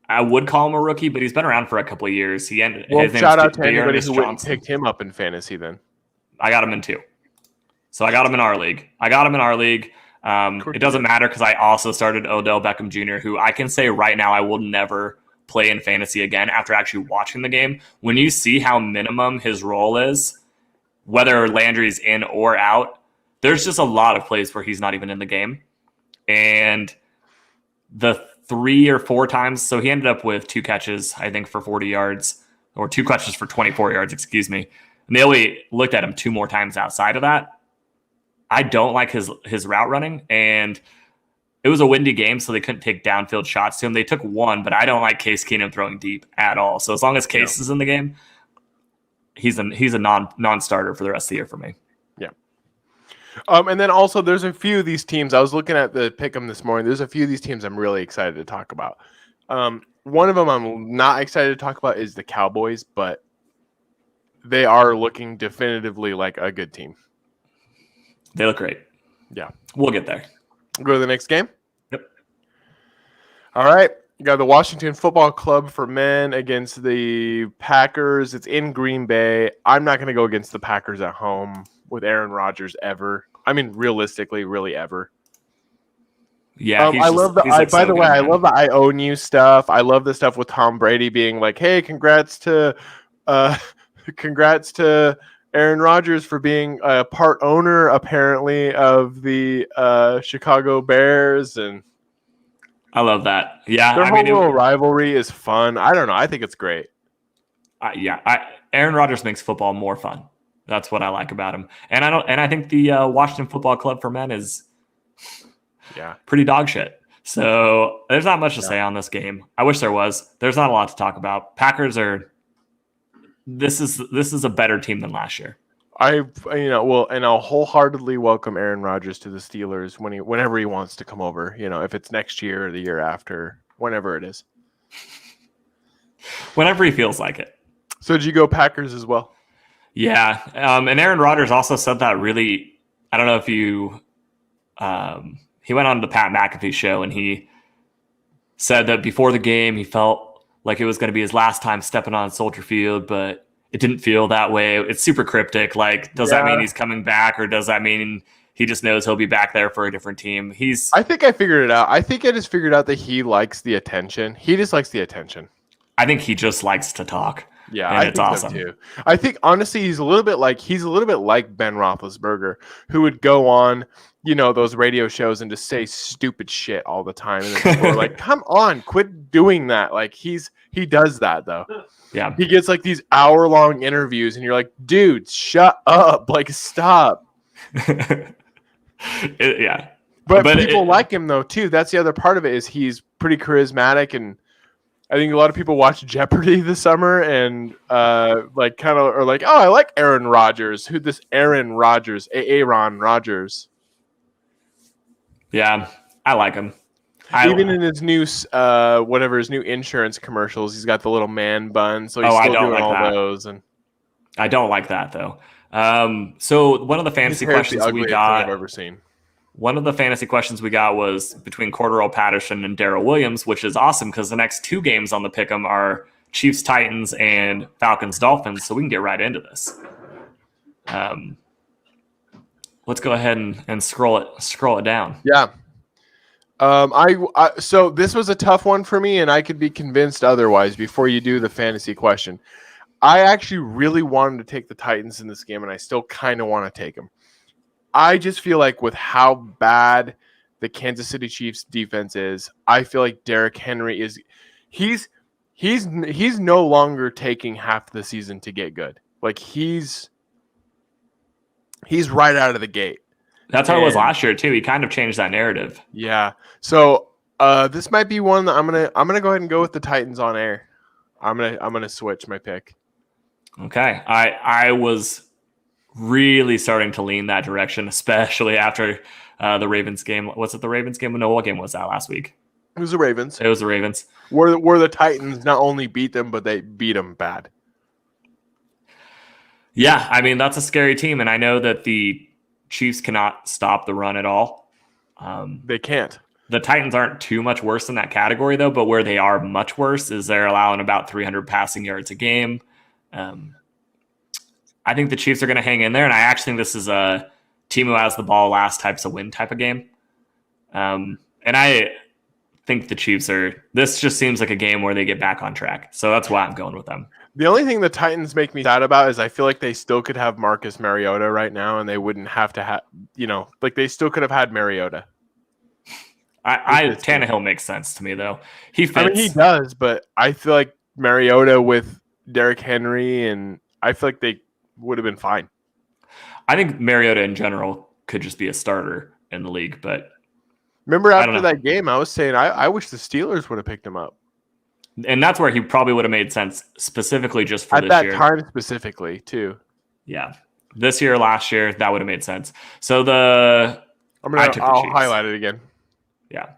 I would call him a rookie, but he's been around for a couple of years. Shout out to anybody who wouldn't picked him up in fantasy. Then I got him in 2, so I got him in our league. It doesn't matter because I also started Odell Beckham Jr., who I can say right now I will never play in fantasy again after actually watching the game. When you see how minimum his role is, whether Landry's in or out. There's just a lot of plays where he's not even in the game. And the 3 or 4 times. So he ended up with 2 catches, I think, for 40 yards, or 2 catches for 24 yards, excuse me. And they only looked at him 2 more times outside of that. I don't like his route running, and it was a windy game, so they couldn't take downfield shots to him. They took 1, but I don't like Case Keenum throwing deep at all. So as long as Case is in the game, he's a non-starter for the rest of the year for me. Yeah. And then also there's a few of these teams. I was looking at the Pickem this morning. There's a few of these teams I'm really excited to talk about. One of them I'm not excited to talk about is the Cowboys, but they are looking definitively like a good team. They look great. Yeah. We'll get there. Go to the next game? Yep. All right. You got the Washington Football Club for men against the Packers. It's in Green Bay. I'm not going to go against the Packers at home with Aaron Rodgers ever. I mean, realistically, really ever. Yeah, I love the. By the way, I love the "I own you" stuff. I love the stuff with Tom Brady being like, "Hey, congrats to Aaron Rodgers for being a part owner, apparently, of the Chicago Bears." And I love that. Yeah, their whole little rivalry is fun. I don't know. I think it's great. Aaron Rodgers makes football more fun. That's what I like about him. And I think the Washington Football Club for men is pretty dog shit. So there's not much to say on this game. I wish there was. There's not a lot to talk about. Packers are. This is a better team than last year. And I'll wholeheartedly welcome Aaron Rodgers to the Steelers whenever he wants to come over. If it's next year or the year after, whenever it is. Whenever he feels like it. So did you go Packers as well? Yeah, and Aaron Rodgers also said that really. I don't know if you. He went on the Pat McAfee show and he said that before the game he felt like it was going to be his last time stepping on Soldier Field, but it didn't feel that way. It's super cryptic. Like, does that mean he's coming back, or does that mean he just knows he'll be back there for a different team? I think I figured it out. I think I just figured out that he likes the attention. He just likes the attention. I think he just likes to talk. Yeah, I think awesome. So too. I think honestly, he's a little bit like Ben Roethlisberger, who would go on, those radio shows and just say stupid shit all the time, and then people are like, "Come on, quit doing that!" Like he does that though. Yeah, he gets like these hour-long interviews, and you're like, "Dude, shut up! Like, stop." Yeah, but people like him though too. That's the other part of it, is he's pretty charismatic, and I think a lot of people watched Jeopardy this summer and kind of are like, "Oh, I like Aaron Rodgers." Who this Aaron Rodgers? Aaron Rodgers. Yeah, I like him. Even in his new his new insurance commercials, he's got the little man bun. So he's still doing all those. And I don't like that though. So one of the fantasy questions we got I've ever seen. One of the fantasy questions we got was between Cordero Patterson and Darrell Williams, which is awesome because the next 2 games on the Pick'em are Chiefs Titans and Falcons Dolphins. So we can get right into this. Let's go ahead and scroll it down. Yeah. So this was a tough one for me, and I could be convinced otherwise before you do the fantasy question. I actually really wanted to take the Titans in this game, and I still kind of want to take them. I just feel like with how bad the Kansas City Chiefs defense is, I feel like Derrick Henry he's no longer taking half the season to get good. Like he's right out of the gate. That's how it was last year too. He kind of changed that narrative. Yeah. So this might be one that I'm gonna go ahead and go with the Titans on air. I'm gonna switch my pick. Okay. I was really starting to lean that direction, especially after the Ravens game. Was it the Ravens game? No, what game was that last week? It was the Ravens. It was the Ravens. Where the Titans not only beat them, but they beat them bad. Yeah, I mean, that's a scary team, and I know that the Chiefs cannot stop the run at all. They can't. The Titans aren't too much worse in that category, though, but where they are much worse is they're allowing about 300 passing yards a game. I think the Chiefs are going to hang in there, and I actually think this is a team who has the ball last type of game. And I think the Chiefs this just seems like a game where they get back on track. So that's why I'm going with them. The only thing the Titans make me sad about is I feel like they still could have Marcus Mariota right now, and they wouldn't have to have, they still could have had Mariota. Tannehill makes sense to me though. He fits. I mean, he does, but I feel like Mariota with Derrick Henry, and I feel like they would have been fine. I think Mariota in general could just be a starter in the league, but remember after that game, I was saying I wish the Steelers would have picked him up. And that's where he probably would have made sense specifically just for this year. At that time specifically, too. Yeah. This year, last year, that would have made sense. So I'll highlight it again. Yeah.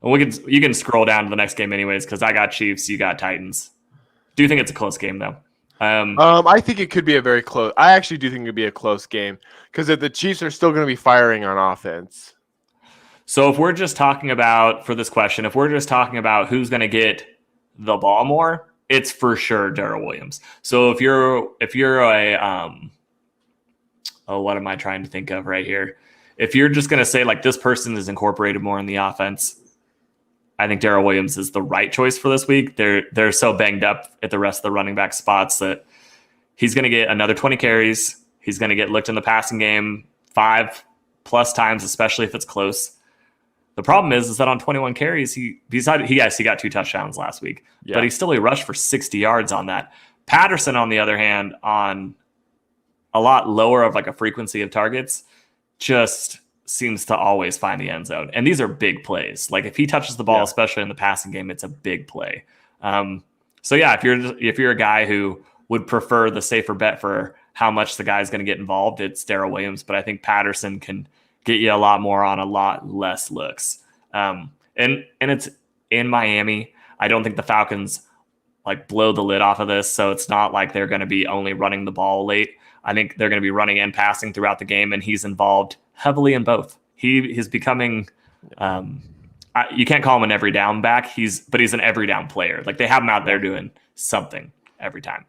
Well, you can scroll down to the next game anyways, because I got Chiefs, you got Titans. Do you think it's a close game, though? I think it could be a very close. I actually do think it could be a close game because the Chiefs are still going to be firing on offense. So if we're just talking about, for this question, if we're just talking about who's going to get the ball more, it's for sure Darrell Williams. So if you're a what am I trying to think of right here? If you're just going to say like this person is incorporated more in the offense, I think Darrell Williams is the right choice for this week. They're so banged up at the rest of the running back spots that he's going to get another 20 carries. He's going to get looked in the passing game 5+ times, especially if it's close. The problem is that on 21 carries, he got 2 touchdowns last week, but he rushed for 60 yards on that. Patterson, on the other hand, on a lot lower of like a frequency of targets, just seems to always find the end zone. And these are big plays. Like if he touches the ball, especially in the passing game, it's a big play. So yeah, if you're a guy who would prefer the safer bet for how much the guy's going to get involved, it's Darrell Williams. But I think Patterson can get you a lot more on a lot less looks. And it's in Miami. I don't think the Falcons like blow the lid off of this. So it's not like they're going to be only running the ball late. I think they're going to be running and passing throughout the game, and he's involved heavily in both. He is becoming, you can't call him an every down back. But he's an every down player. Like they have him out there doing something every time.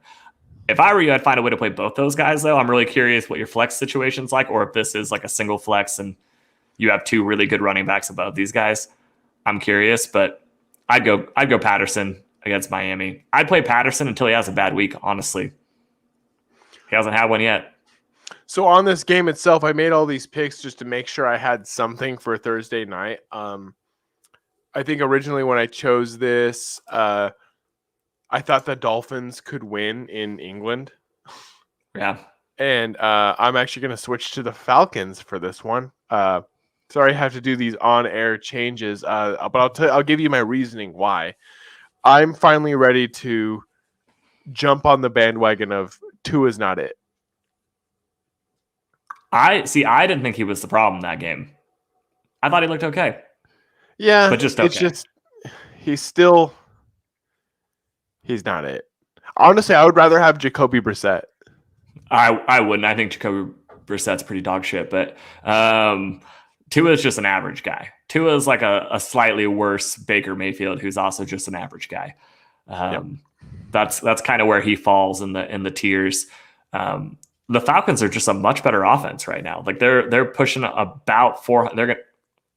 If I were you, I'd find a way to play both those guys though. I'm really curious what your flex situation's like, or if this is like a single flex and you have 2 really good running backs above these guys. I'm curious, but I'd go Patterson against Miami. I'd play Patterson until he has a bad week, honestly. He hasn't had one yet. So on this game itself, I made all these picks just to make sure I had something for Thursday night. I think originally when I chose this, I thought the Dolphins could win in England. Yeah. And I'm actually going to switch to the Falcons for this one. Sorry, I have to do these on-air changes, but I'll give you my reasoning why. I'm finally ready to jump on the bandwagon of Tua's not it. I didn't think he was the problem that game. I thought he looked okay. Yeah, but just okay. It's just he's not it. Honestly, I would rather have Jacoby Brissett. I wouldn't. I think Jacoby Brissett's pretty dog shit, but Tua is just an average guy. Tua is like a slightly worse Baker Mayfield, who's also just an average guy. That's kind of where he falls in the tiers. The Falcons are just a much better offense right now. Like they're pushing about 400. They're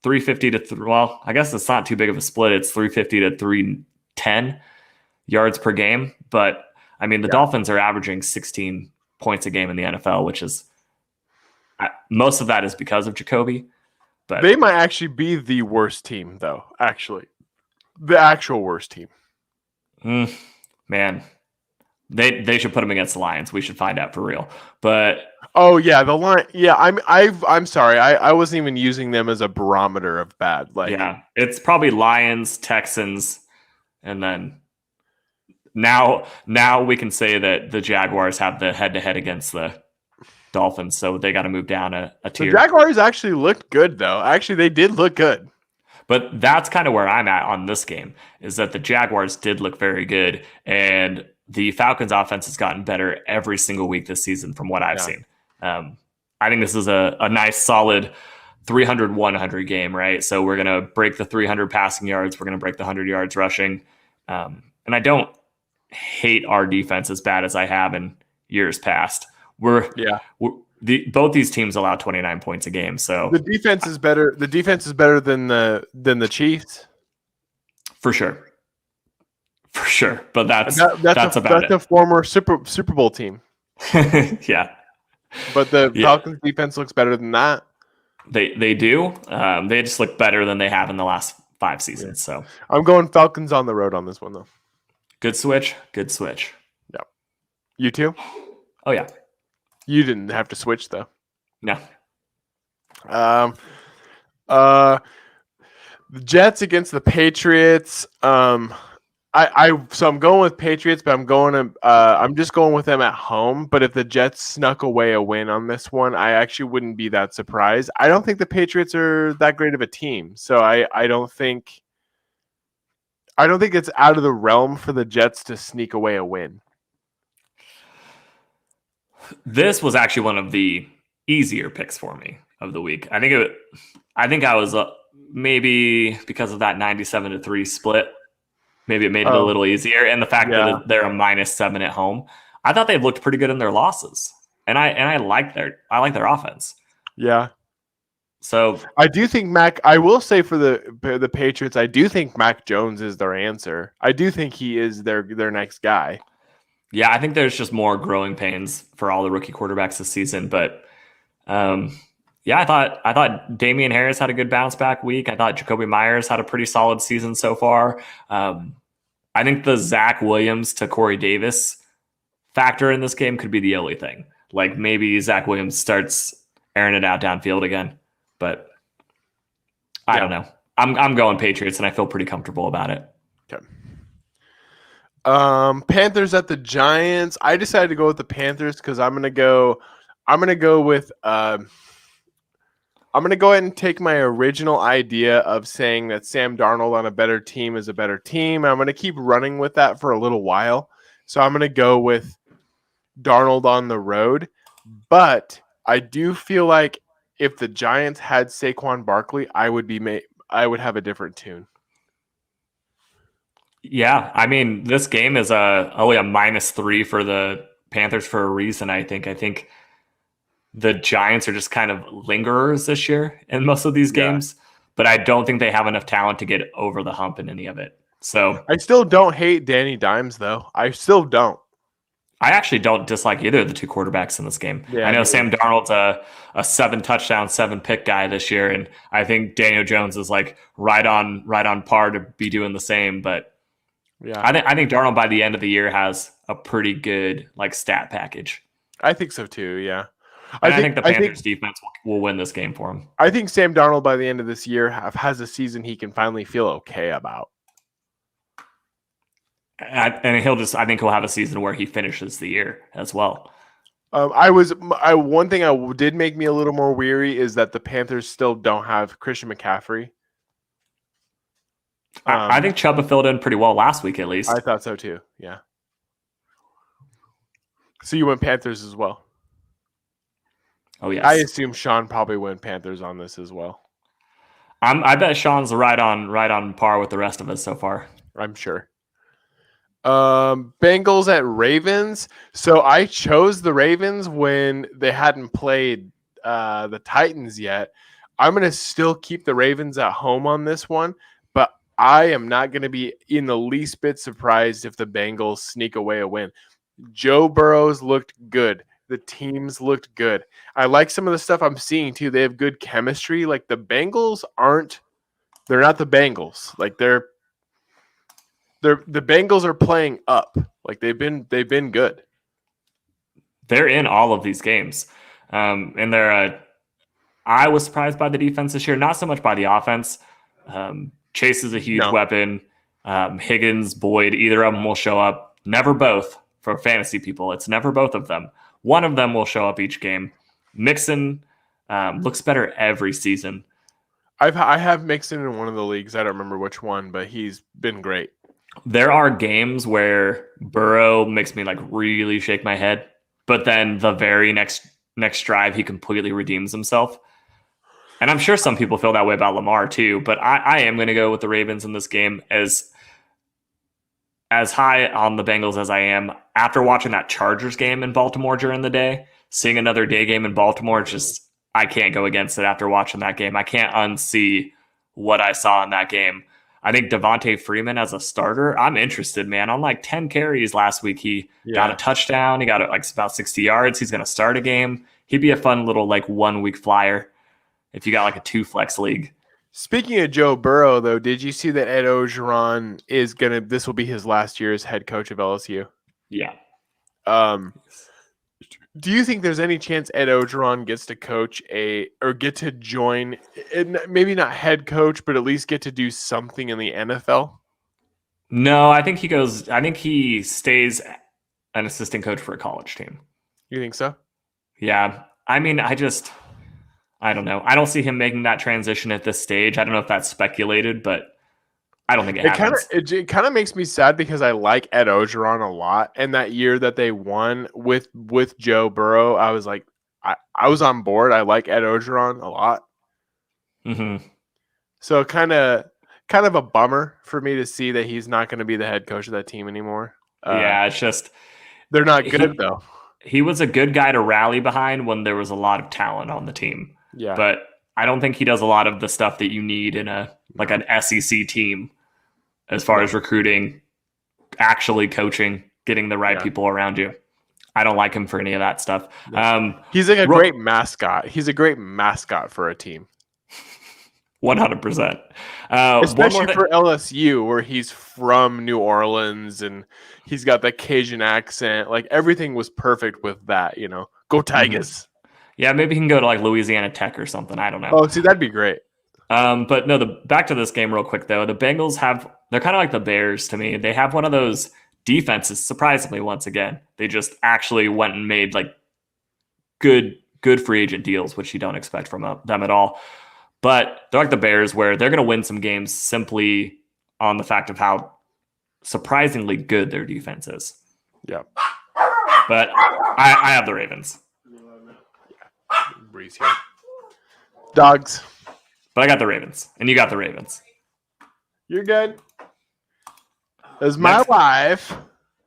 350 to well, I guess it's not too big of a split. It's 350 to 310 yards per game. But I mean, the Dolphins are averaging 16 points a game in the NFL, which is most of that is because of Jacoby. But they might actually be the worst team, though. Actually, the actual worst team. Man, they should put them against the Lions. We should find out for real. But oh yeah, the line. Yeah, I'm sorry. I wasn't even using them as a barometer of bad. Like yeah, it's probably Lions, Texans, and then now we can say that the Jaguars have the head-to-head against the Dolphins, so they got to move down a tier. The Jaguars actually looked good, though. Actually, they did look good. But that's kind of where I'm at on this game, is that the Jaguars did look very good, and the Falcons' offense has gotten better every single week this season from what I've seen. I think this is a nice, solid 300-100 game, right? So we're going to break the 300 passing yards. We're going to break the 100 yards rushing. And I don't hate our defense as bad as I have in years past. Both these teams allow 29 points a game. So the defense is better. The defense is better than the Chiefs, for sure. But that's about it. That's a former Super Bowl team. Yeah, but the Falcons defense looks better than that. They do. They just look better than they have in the last 5 seasons. So I'm going Falcons on the road on this one, though. good switch. Good switch. Yeah. You too? Oh, yeah. You didn't have to switch, though. No. The Jets against the Patriots. So I'm going with Patriots, but I'm just going with them at home. But if the Jets snuck away a win on this one, I actually wouldn't be that surprised. I don't think the Patriots are that great of a team, so I don't think it's out of the realm for the Jets to sneak away a win. This was actually one of the easier picks for me of the week. I think I was maybe because of that 97-3 split. Maybe it made it a little easier, and the fact that they're a -7 at home. I thought they've looked pretty good in their losses, and I like their offense. Yeah. So I do think I will say for the Patriots, I do think Mac Jones is their answer. I do think he is their next guy. Yeah, I think there's just more growing pains for all the rookie quarterbacks this season. But yeah, I thought Damian Harris had a good bounce back week. I thought Jacoby Myers had a pretty solid season so far. I think the Zach Williams to Corey Davis factor in this game could be the only thing. Like maybe Zach Williams starts airing it out downfield again, but I don't know. I'm going Patriots, and I feel pretty comfortable about it. Okay. Panthers at the Giants. I decided to go with the Panthers because I'm gonna go with I'm going to go ahead and take my original idea of saying that Sam Darnold on a better team is a better team. I'm going to keep running with that for a little while. So I'm going to go with Darnold on the road. But I do feel like if the Giants had Saquon Barkley, I would have a different tune. Yeah, I mean, this game is only a -3 for the Panthers for a reason, I think. I think the Giants are just kind of lingerers this year in most of these games, but I don't think they have enough talent to get over the hump in any of it. So I still don't hate Danny Dimes, though. I still don't. I actually don't dislike either of the two quarterbacks in this game. Yeah, I know Sam Darnold's a 7-touchdown, 7-pick guy this year, and I think Daniel Jones is like right on par to be doing the same. But yeah, I think Darnold by the end of the year has a pretty good like stat package. I think so too. Yeah. I think the Panthers defense will win this game for him. I think Sam Darnold by the end of this year has a season he can finally feel okay about. And I think he'll have a season where he finishes the year as well. One thing did make me a little more weary is that the Panthers still don't have Christian McCaffrey. I think Chuba filled in pretty well last week, at least. I thought so too. Yeah. So you went Panthers as well. Oh, yes. I assume Sean probably went Panthers on this as well. I bet Sean's right on par with the rest of us so far. I'm sure. Bengals at Ravens. So I chose the Ravens when they hadn't played the Titans yet. I'm going to still keep the Ravens at home on this one, but I am not going to be in the least bit surprised if the Bengals sneak away a win. Joe Burrow's looked good. The teams looked good. I like some of the stuff I'm seeing too. They have good chemistry. Like the Bengals they're not the Bengals. Like the Bengals are playing up. Like they've been good. They're in all of these games. And I was surprised by the defense this year, not so much by the offense. Chase is a huge weapon. Higgins, Boyd, either of them will show up. Never both for fantasy people. It's never both of them. One of them will show up each game. Mixon looks better every season. I have Mixon in one of the leagues. I don't remember which one, but he's been great. There are games where Burrow makes me like really shake my head, but then the very next drive, he completely redeems himself. And I'm sure some people feel that way about Lamar too, but I am going to go with the Ravens in this game as high on the Bengals as I am. After watching that Chargers game in Baltimore during the day, seeing another day game in Baltimore, I can't go against it after watching that game. I can't unsee what I saw in that game. I think Devontae Freeman as a starter, I'm interested, man. On like 10 carries last week, he got a touchdown. He got like about 60 yards. He's going to start a game. He'd be a fun little like 1 week flyer if you got like a 2 flex league. Speaking of Joe Burrow, though, did you see that Ed Orgeron this will be his last year as head coach of LSU? Yeah. Do you think there's any chance Ed Orgeron gets to coach get to join, maybe not head coach, but at least get to do something in the NFL? No, I think he stays an assistant coach for a college team. You think so? Yeah. I mean, I don't know. I don't see him making that transition at this stage. I don't know if that's speculated, but I don't think it happens. It kind of makes me sad because I like Ed Orgeron a lot. And that year that they won with Joe Burrow, I was like, I was on board. I like Ed Orgeron a lot. Mm-hmm. So kind of a bummer for me to see that he's not going to be the head coach of that team anymore. Yeah, it's just they're not good though. He was a good guy to rally behind when there was a lot of talent on the team. Yeah, but I don't think he does a lot of the stuff that you need in an SEC team as far as recruiting, actually coaching, getting the right people around you. I don't like him for any of that stuff. He's like a great mascot. He's a great mascot for a team. 100%. Especially for LSU, where he's from New Orleans and he's got the Cajun accent. Like everything was perfect with that, Go Tigers. Yeah, maybe he can go to like Louisiana Tech or something. I don't know. Oh, see, that'd be great. But no, back to this game real quick though. The Bengals they're kind of like the Bears to me. They have one of those defenses, surprisingly, once again. They just actually went and made like good free agent deals, which you don't expect from them at all. But they're like the Bears, where they're going to win some games simply on the fact of how surprisingly good their defense is. Yeah. But I have the Ravens. Breeze here. Dogs. But I got the Ravens, and you got the Ravens. You're good. That's my life.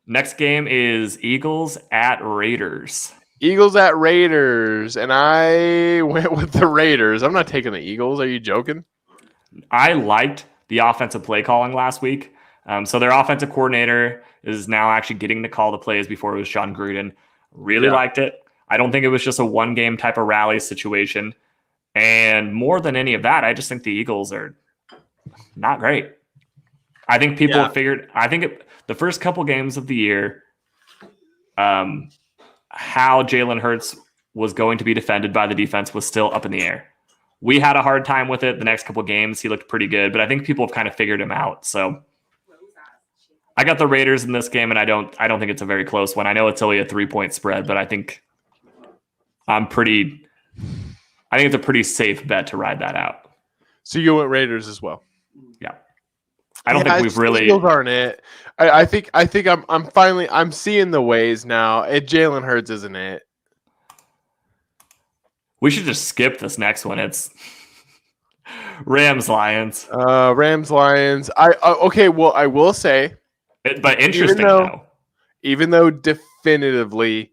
Next game is Eagles at Raiders. Eagles at Raiders, and I went with the Raiders. I'm not taking the Eagles. Are you joking? I liked the offensive play calling last week. So their offensive coordinator is now actually getting to call the plays before it was John Gruden. Really liked it. I don't think it was just a one-game type of rally situation. And more than any of that, I just think the Eagles are not great. I think people have figured – the first couple games of the year how Jalen Hurts was going to be defended by the defense was still up in the air. We had a hard time with it. The next couple games, he looked pretty good, but I think people have kind of figured him out. So I got the Raiders in this game, and I don't think it's a very close one. I know it's only a 3-point spread, but I think it's a pretty safe bet to ride that out. So you went Raiders as well. Yeah. I don't think we've really. Eagles aren't it. I think I'm seeing the ways now. Jalen Hurts isn't it. We should just skip this next one. It's Rams Lions. Rams Lions. Okay. Well, I will say, but interesting though. Even though definitively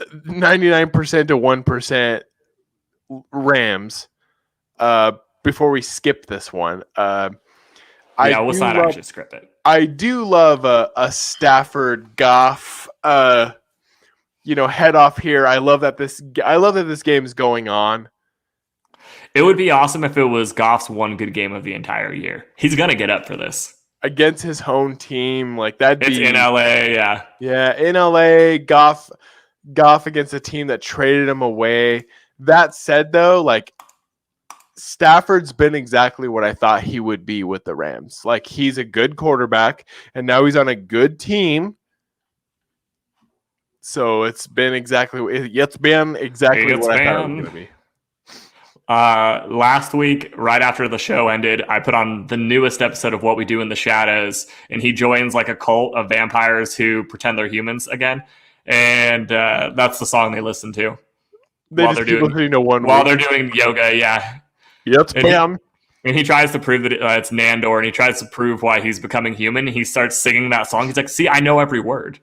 99% to 1% Rams. Before we skip this one, let's not actually script it. I do love a Stafford Goff, head off here. I love that this game is going on. It would be awesome if it was Goff's one good game of the entire year. He's gonna get up for this against his home team. Like that'd be in LA, yeah, in LA. Goff against a team that traded him away. That said, though, like Stafford's been exactly what I thought he would be with the Rams. Like he's a good quarterback, and now he's on a good team. So it's been exactly what I thought it was going to be. Last week, right after the show ended, I put on the newest episode of What We Do in the Shadows, and he joins like a cult of vampires who pretend they're humans again, and that's the song they listen to while they're doing yoga. Yeah. Yep, and he tries to prove that it's Nandor, and he tries to prove why he's becoming human. He starts singing that song. He's like, "See, I know every word."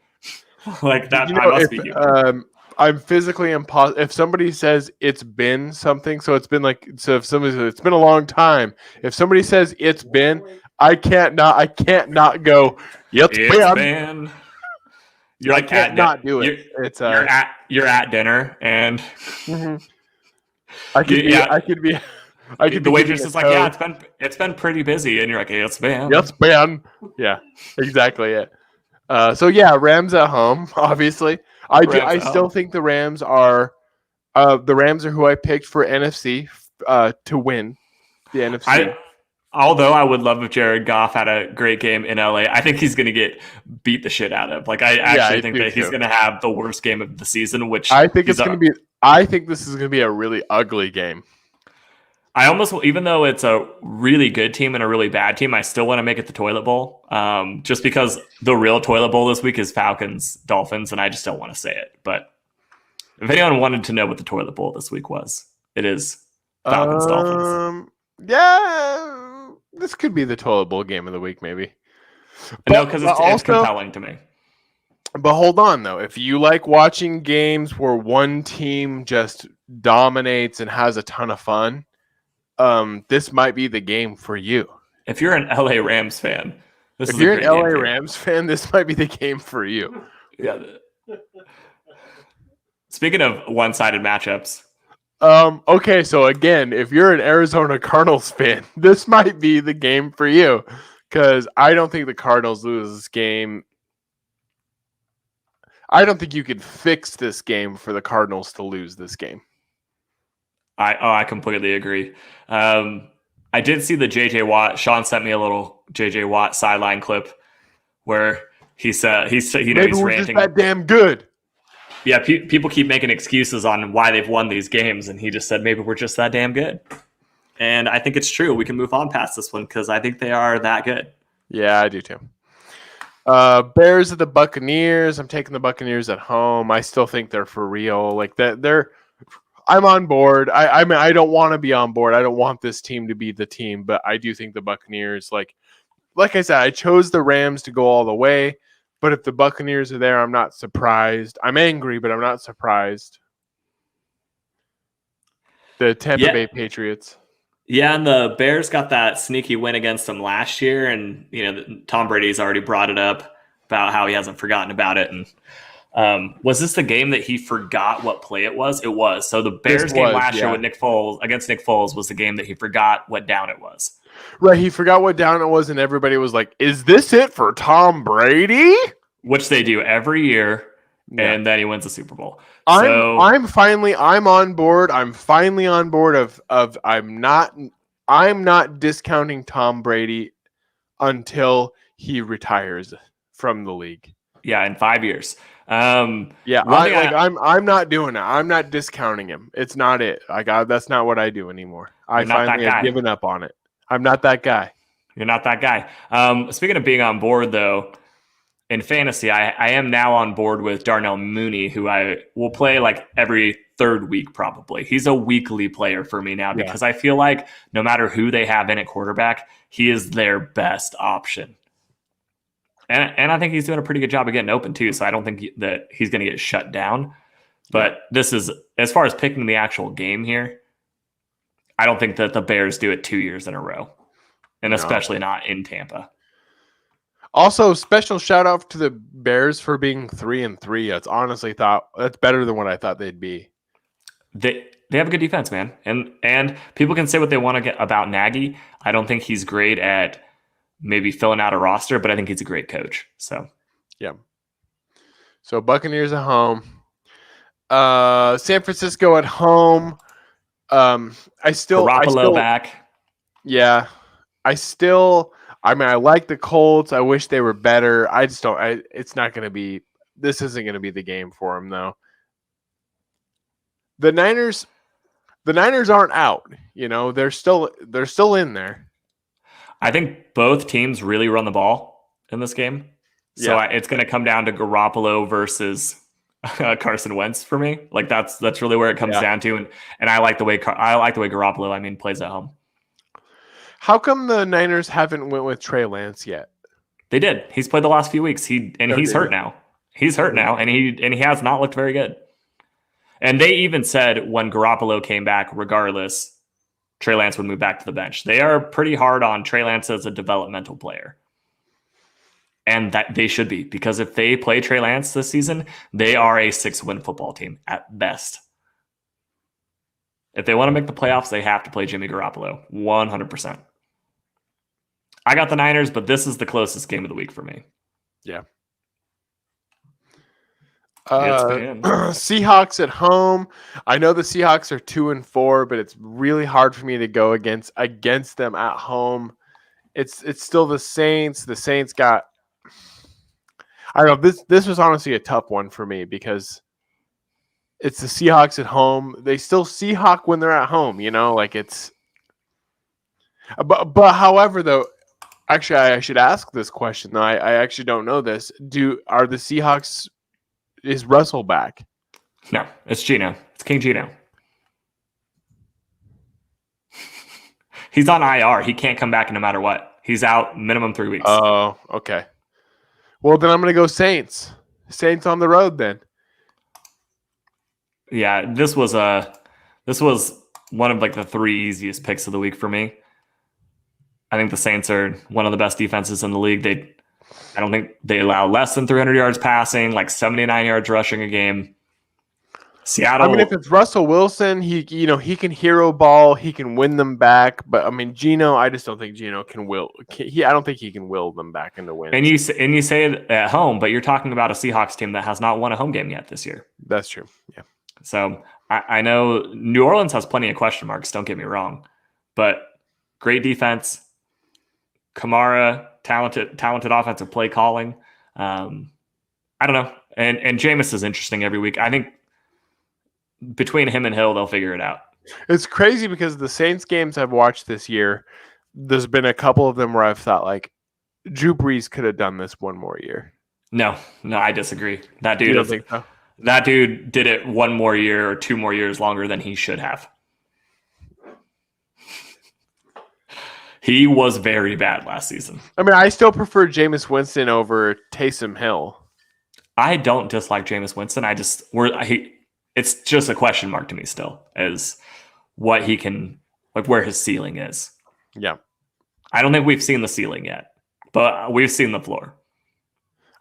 Like that, I must be human. I'm physically impossible. If somebody says it's been something, so it's been like, so if somebody says it's been a long time, if somebody says it's been, I can't not go. Yep, it's been. You're like not do it. You're at dinner and I could be I could the be waitress getting is a like, yeah, code. it's been pretty busy, and you're like, yes, man. Yes, man. Yeah, exactly it. So yeah, Rams at home. Obviously, Rams I at still home. think the Rams are. The Rams are who I picked for NFC to win the NFC. Although I would love if Jared Goff had a great game in LA, I think he's going to get beat the shit out of. Like, I actually think do that he's too. going to have the worst game of the season, which I think it's going to be. I think this is going to be a really ugly game. I almost, even though it's a really good team and a really bad team, I still want to make it the toilet bowl. Just because the real toilet bowl this week is Falcons Dolphins, and I just don't want to say it. But if anyone wanted to know what the toilet bowl this week was, it is Falcons Dolphins. Yeah, this could be the toilet bowl game of the week, maybe. No, because it's compelling to me. But hold on, though. If you like watching games where one team just dominates and has a ton of fun, this might be the game for you. If you're an LA Rams fan, if you're an LA Rams fan, this might be the game for you. Yeah. Speaking of one-sided matchups. Okay, so again, if you're an Arizona Cardinals fan, this might be the game for you. Because I don't think the Cardinals lose this game. I don't think you could fix this game for the Cardinals to lose this game. I completely agree. I did see the JJ Watt. Sean sent me a little JJ Watt sideline clip where he said he's ranting. Just that damn good. Yeah, people keep making excuses on why they've won these games, and he just said maybe we're just that damn good. And I think it's true. We can move on past this one because I think they are that good. Yeah, I do too. Bears at the Buccaneers. I'm taking the Buccaneers at home. I still think they're for real. Like that, I'm on board. I mean, I don't want to be on board. I don't want this team to be the team, but I do think the Buccaneers, like I said, I chose the Rams to go all the way. But if the Buccaneers are there, I'm not surprised. I'm angry, but I'm not surprised. The Tampa Bay Patriots. Yeah, and the Bears got that sneaky win against them last year, and Tom Brady's already brought it up about how he hasn't forgotten about it. And was this the game that he forgot what play it was? It was. So the Bears game last year with Nick Foles was the game that he forgot what down it was. Right, he forgot what down it was, and everybody was like, "Is this it for Tom Brady?" Which they do every year, and then he wins the Super Bowl. I'm on board. I'm finally on board of I'm not discounting Tom Brady until he retires from the league. Yeah, in 5 years. I'm not doing it. I'm not discounting him. It's not it. That's not what I do anymore. I finally have given up on it. I'm not that guy. You're not that guy. Speaking of being on board, though, in fantasy, I am now on board with Darnell Mooney, who I will play like every third week probably. He's a weekly player for me now because I feel like no matter who they have in at quarterback, he is their best option. And I think he's doing a pretty good job of getting open too, so I don't think that he's going to get shut down. But this is, as far as picking the actual game here, I don't think that the Bears do it 2 years in a row, and especially not in Tampa. Also, special shout out to the Bears for being 3-3. That's better than what I thought they'd be. They have a good defense, man, and people can say what they want to get about Nagy. I don't think he's great at maybe filling out a roster, but I think he's a great coach. So, yeah. So Buccaneers at home, San Francisco at home. Garoppolo back. Yeah, I like the Colts. I wish they were better. I just don't. It's not going to be. This isn't going to be the game for them, though. The Niners aren't out. They're still in there. I think both teams really run the ball in this game, so it's going to come down to Garoppolo versus Carson Wentz for me. Like that's really where it comes down to, and I like the way Garoppolo plays at home. How come the Niners haven't went with Trey Lance yet? They did. He's played the last few weeks. He's hurt now. He's hurt now, and he has not looked very good. And they even said when Garoppolo came back, regardless, Trey Lance would move back to the bench. They are pretty hard on Trey Lance as a developmental player. And that they should be, because if they play Trey Lance this season, they are a 6-win football team at best. If they want to make the playoffs, they have to play Jimmy Garoppolo 100%. I got the Niners, but this is the closest game of the week for me. Yeah. ESPN. Seahawks at home. I know the Seahawks are 2-4, but it's really hard for me to go against them at home. It's still the Saints. The Saints got. I don't know. This was honestly a tough one for me because it's the Seahawks at home. They still Seahawk when they're at home. Like it's. But however, though. Actually, I should ask this question. Though I actually don't know this. Are the Seahawks? Is Russell back? No, it's Gino. It's King Gino. He's on IR. He can't come back no matter what. He's out minimum 3 weeks. Oh, okay. Well, then I'm going to go Saints. Saints on the road then. Yeah, this was one of like the 3 easiest picks of the week for me. I think the Saints are one of the best defenses in the league. I don't think they allow less than 300 yards passing, like 79 yards rushing a game. Seattle. I mean, if it's Russell Wilson, he can hero ball, he can win them back. But I mean, Gino, I just don't think Gino can will. I don't think he can will them back into wins. And you say it at home, but you're talking about a Seahawks team that has not won a home game yet this year. That's true. Yeah. So I know New Orleans has plenty of question marks. Don't get me wrong, but great defense. Kamara, talented offensive play calling. I don't know. And Jameis is interesting every week. I think between him and Hill, they'll figure it out. It's crazy because the Saints games I've watched this year, there's been a couple of them where I've thought like Drew Brees could have done this one more year. No, I disagree. That dude, you don't think so? That dude did it one more year or 2 more years longer than he should have. He was very bad last season. I mean, I still prefer Jameis Winston over Taysom Hill. I don't dislike Jameis Winston. It's just a question mark to me still as what he can, like where his ceiling is. Yeah. I don't think we've seen the ceiling yet, but we've seen the floor.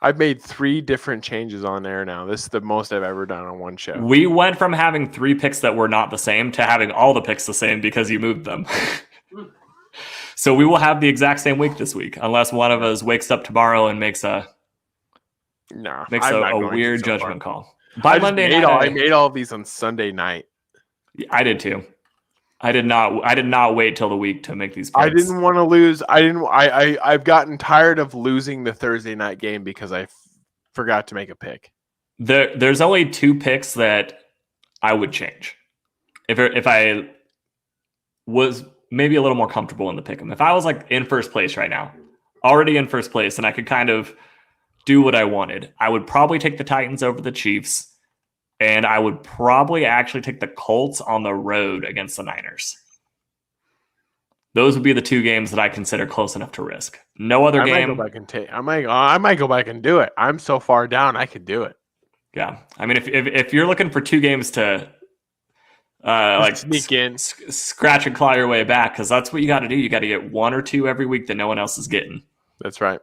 I've made 3 different changes on air now. This is the most I've ever done on one show. We went from having 3 picks that were not the same to having all the picks the same because you moved them. So we will have the exact same week this week, unless one of us wakes up tomorrow and makes a weird judgment call. By Monday night, I made all of these on Sunday night. I did too. I did not wait till the week to make these picks. I didn't want to lose. I've gotten tired of losing the Thursday night game because I forgot to make a pick. There's only 2 picks that I would change. If I was maybe a little more comfortable in the pick 'em. If I was like in first place right now, already in first place, and I could kind of do what I wanted, I would probably take the Titans over the Chiefs, and I would probably actually take the Colts on the road against the Niners. Those would be the 2 games that I consider close enough to risk. No other game. I might go back and do it. I'm so far down, I could do it. Yeah, I mean, if you're looking for 2 games to like sneak in, scratch and claw your way back, because that's what you got to do. You got to get 1 or 2 every week that no one else is getting. That's right.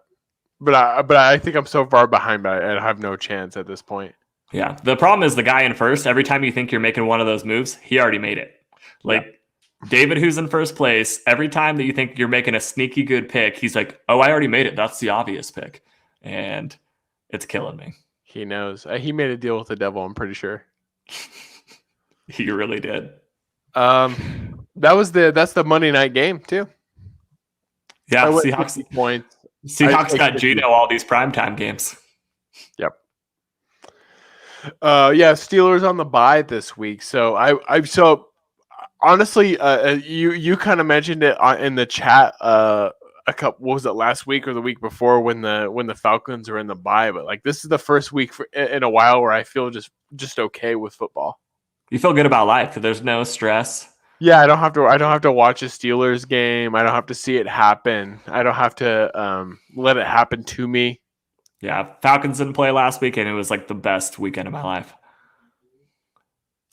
But I think I'm so far behind, but I have no chance at this point. Yeah. The problem is the guy in first, every time you think you're making one of those moves, he already made it. Like David, who's in first place, every time that you think you're making a sneaky good pick, he's like, oh, I already made it. That's the obvious pick. And it's killing me. He knows. He made a deal with the devil, I'm pretty sure. He really did. That's the Monday night game too. Yeah, Seahawks points. Seahawks got Gino all these primetime games. Yep. Steelers on the bye this week. So honestly, you kind of mentioned it in the chat what was it, last week or the week before when the Falcons are in the bye, but like this is the first week in a while where I feel just okay with football. You feel good about life because there's no stress. Yeah, I don't have to watch a Steelers game. I don't have to see it happen. I don't have to let it happen to me. Yeah, Falcons didn't play last week, and it was like the best weekend of my life.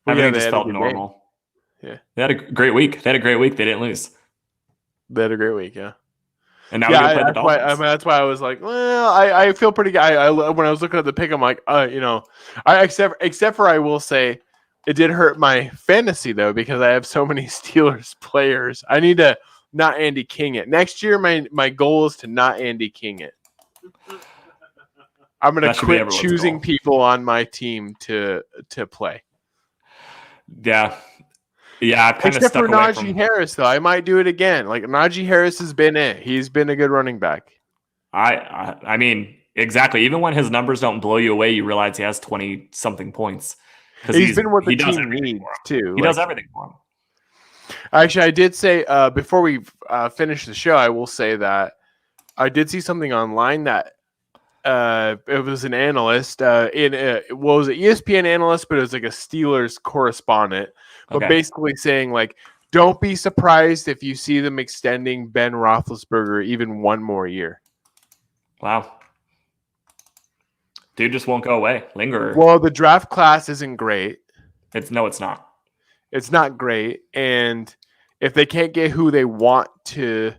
Everything just felt normal. Game. Yeah, they had a great week. They didn't lose. They had a great week. Yeah. And now we play the Dolphins. That's why I was like, well, I feel pretty good. When I was looking at the pick, I'm like, except for I will say, It did hurt my fantasy though because I have so many Steelers players. I need to not Andy King it. Next year, my goal is to not Andy King it. I'm going to quit choosing people on my team to play. Yeah. Yeah, I've kind of Except stuck for away Najee Harris, though. I might do it again. Like, Najee Harris has been it. He's been a good running back. I mean, exactly. Even when his numbers don't blow you away, you realize he has 20-something points. Because he's been what the team needs, too. He does everything for him. Actually, I did say, before we finish the show, I will say that I did see something online that it was an analyst was an ESPN analyst, but it was like a Steelers correspondent. But basically saying, like, don't be surprised if you see them extending Ben Roethlisberger even one more year. Wow. Dude just won't go away. Linger. Well, the draft class isn't great. It's not. It's not great. And if they can't get who they want to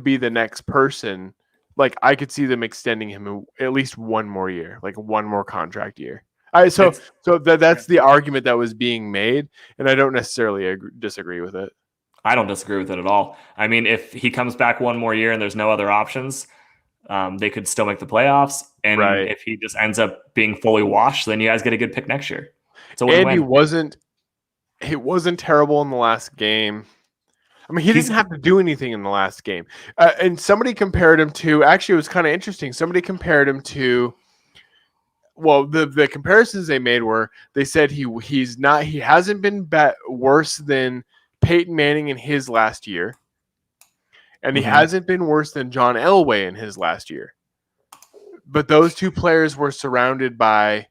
be the next person, like, I could see them extending him at least one more year, like one more contract year. So that's the argument that was being made, and I don't necessarily disagree with it. I don't disagree with it at all. I mean, if he comes back one more year and there's no other options, they could still make the playoffs. And if he just ends up being fully washed, then you guys get a good pick next year. So and he wasn't terrible in the last game. I mean, he didn't have to do anything in the last game. And somebody compared him to, actually, it was kind of interesting. Somebody compared him to, well, the comparisons they made were, they said he hasn't been worse than Peyton Manning in his last year. And he hasn't been worse than John Elway in his last year. But those two players were surrounded by,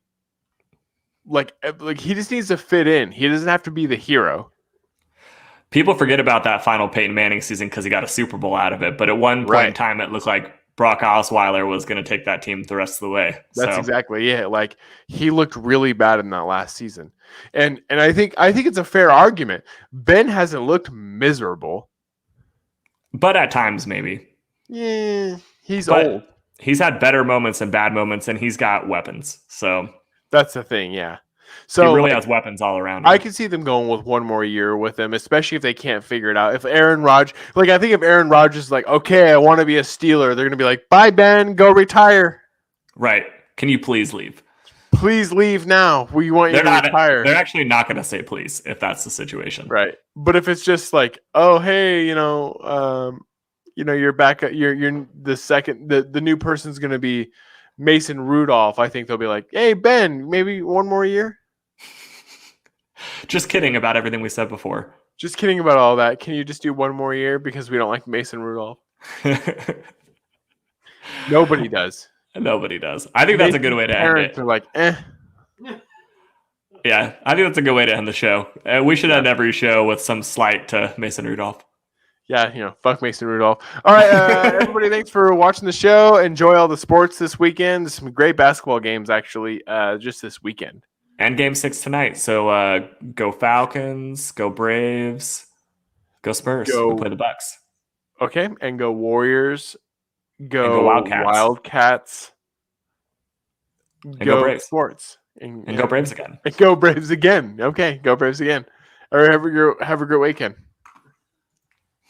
like he just needs to fit in. He doesn't have to be the hero. People forget about that final Peyton Manning season because he got a Super Bowl out of it. But at one point in time, it looked like Brock Osweiler was going to take that team the rest of the way. That's exactly it. Like, he looked really bad in that last season. And I think it's a fair argument. Ben hasn't looked miserable. But at times, maybe. Yeah, he's old. He's had better moments and bad moments, and he's got weapons. So that's the thing, yeah. So he really has weapons all around him. I can see them going with one more year with him, especially if they can't figure it out. If Aaron Rodgers, I think if Aaron Rodgers is like, okay, I want to be a Steeler, they're going to be like, bye, Ben, go retire. Right. Can you please leave? Please leave now. We want you to retire. They're actually not going to say please if that's the situation. Right. But if it's just like, oh, hey, you're back. You're the second. The new person's going to be Mason Rudolph. I think they'll be like, hey, Ben, maybe one more year. Just kidding about everything we said before. Just kidding about all that. Can you just do one more year because we don't like Mason Rudolph? Nobody does. Nobody does. I think that's a good way to end it. Parents are like, eh. Yeah, I think that's a good way to end the show. We should end every show with some slight to Mason Rudolph. Yeah, fuck Mason Rudolph. All right, everybody, thanks for watching the show. Enjoy all the sports this weekend. There's some great basketball games, actually, just this weekend. And Game 6 tonight. So go Falcons, go Braves, go Spurs. We play the Bucks. Okay, and go Warriors. Go Wildcats. And go Braves. Sports. And go Braves again. And go Braves again. Okay, go Braves again. All right, have a great weekend.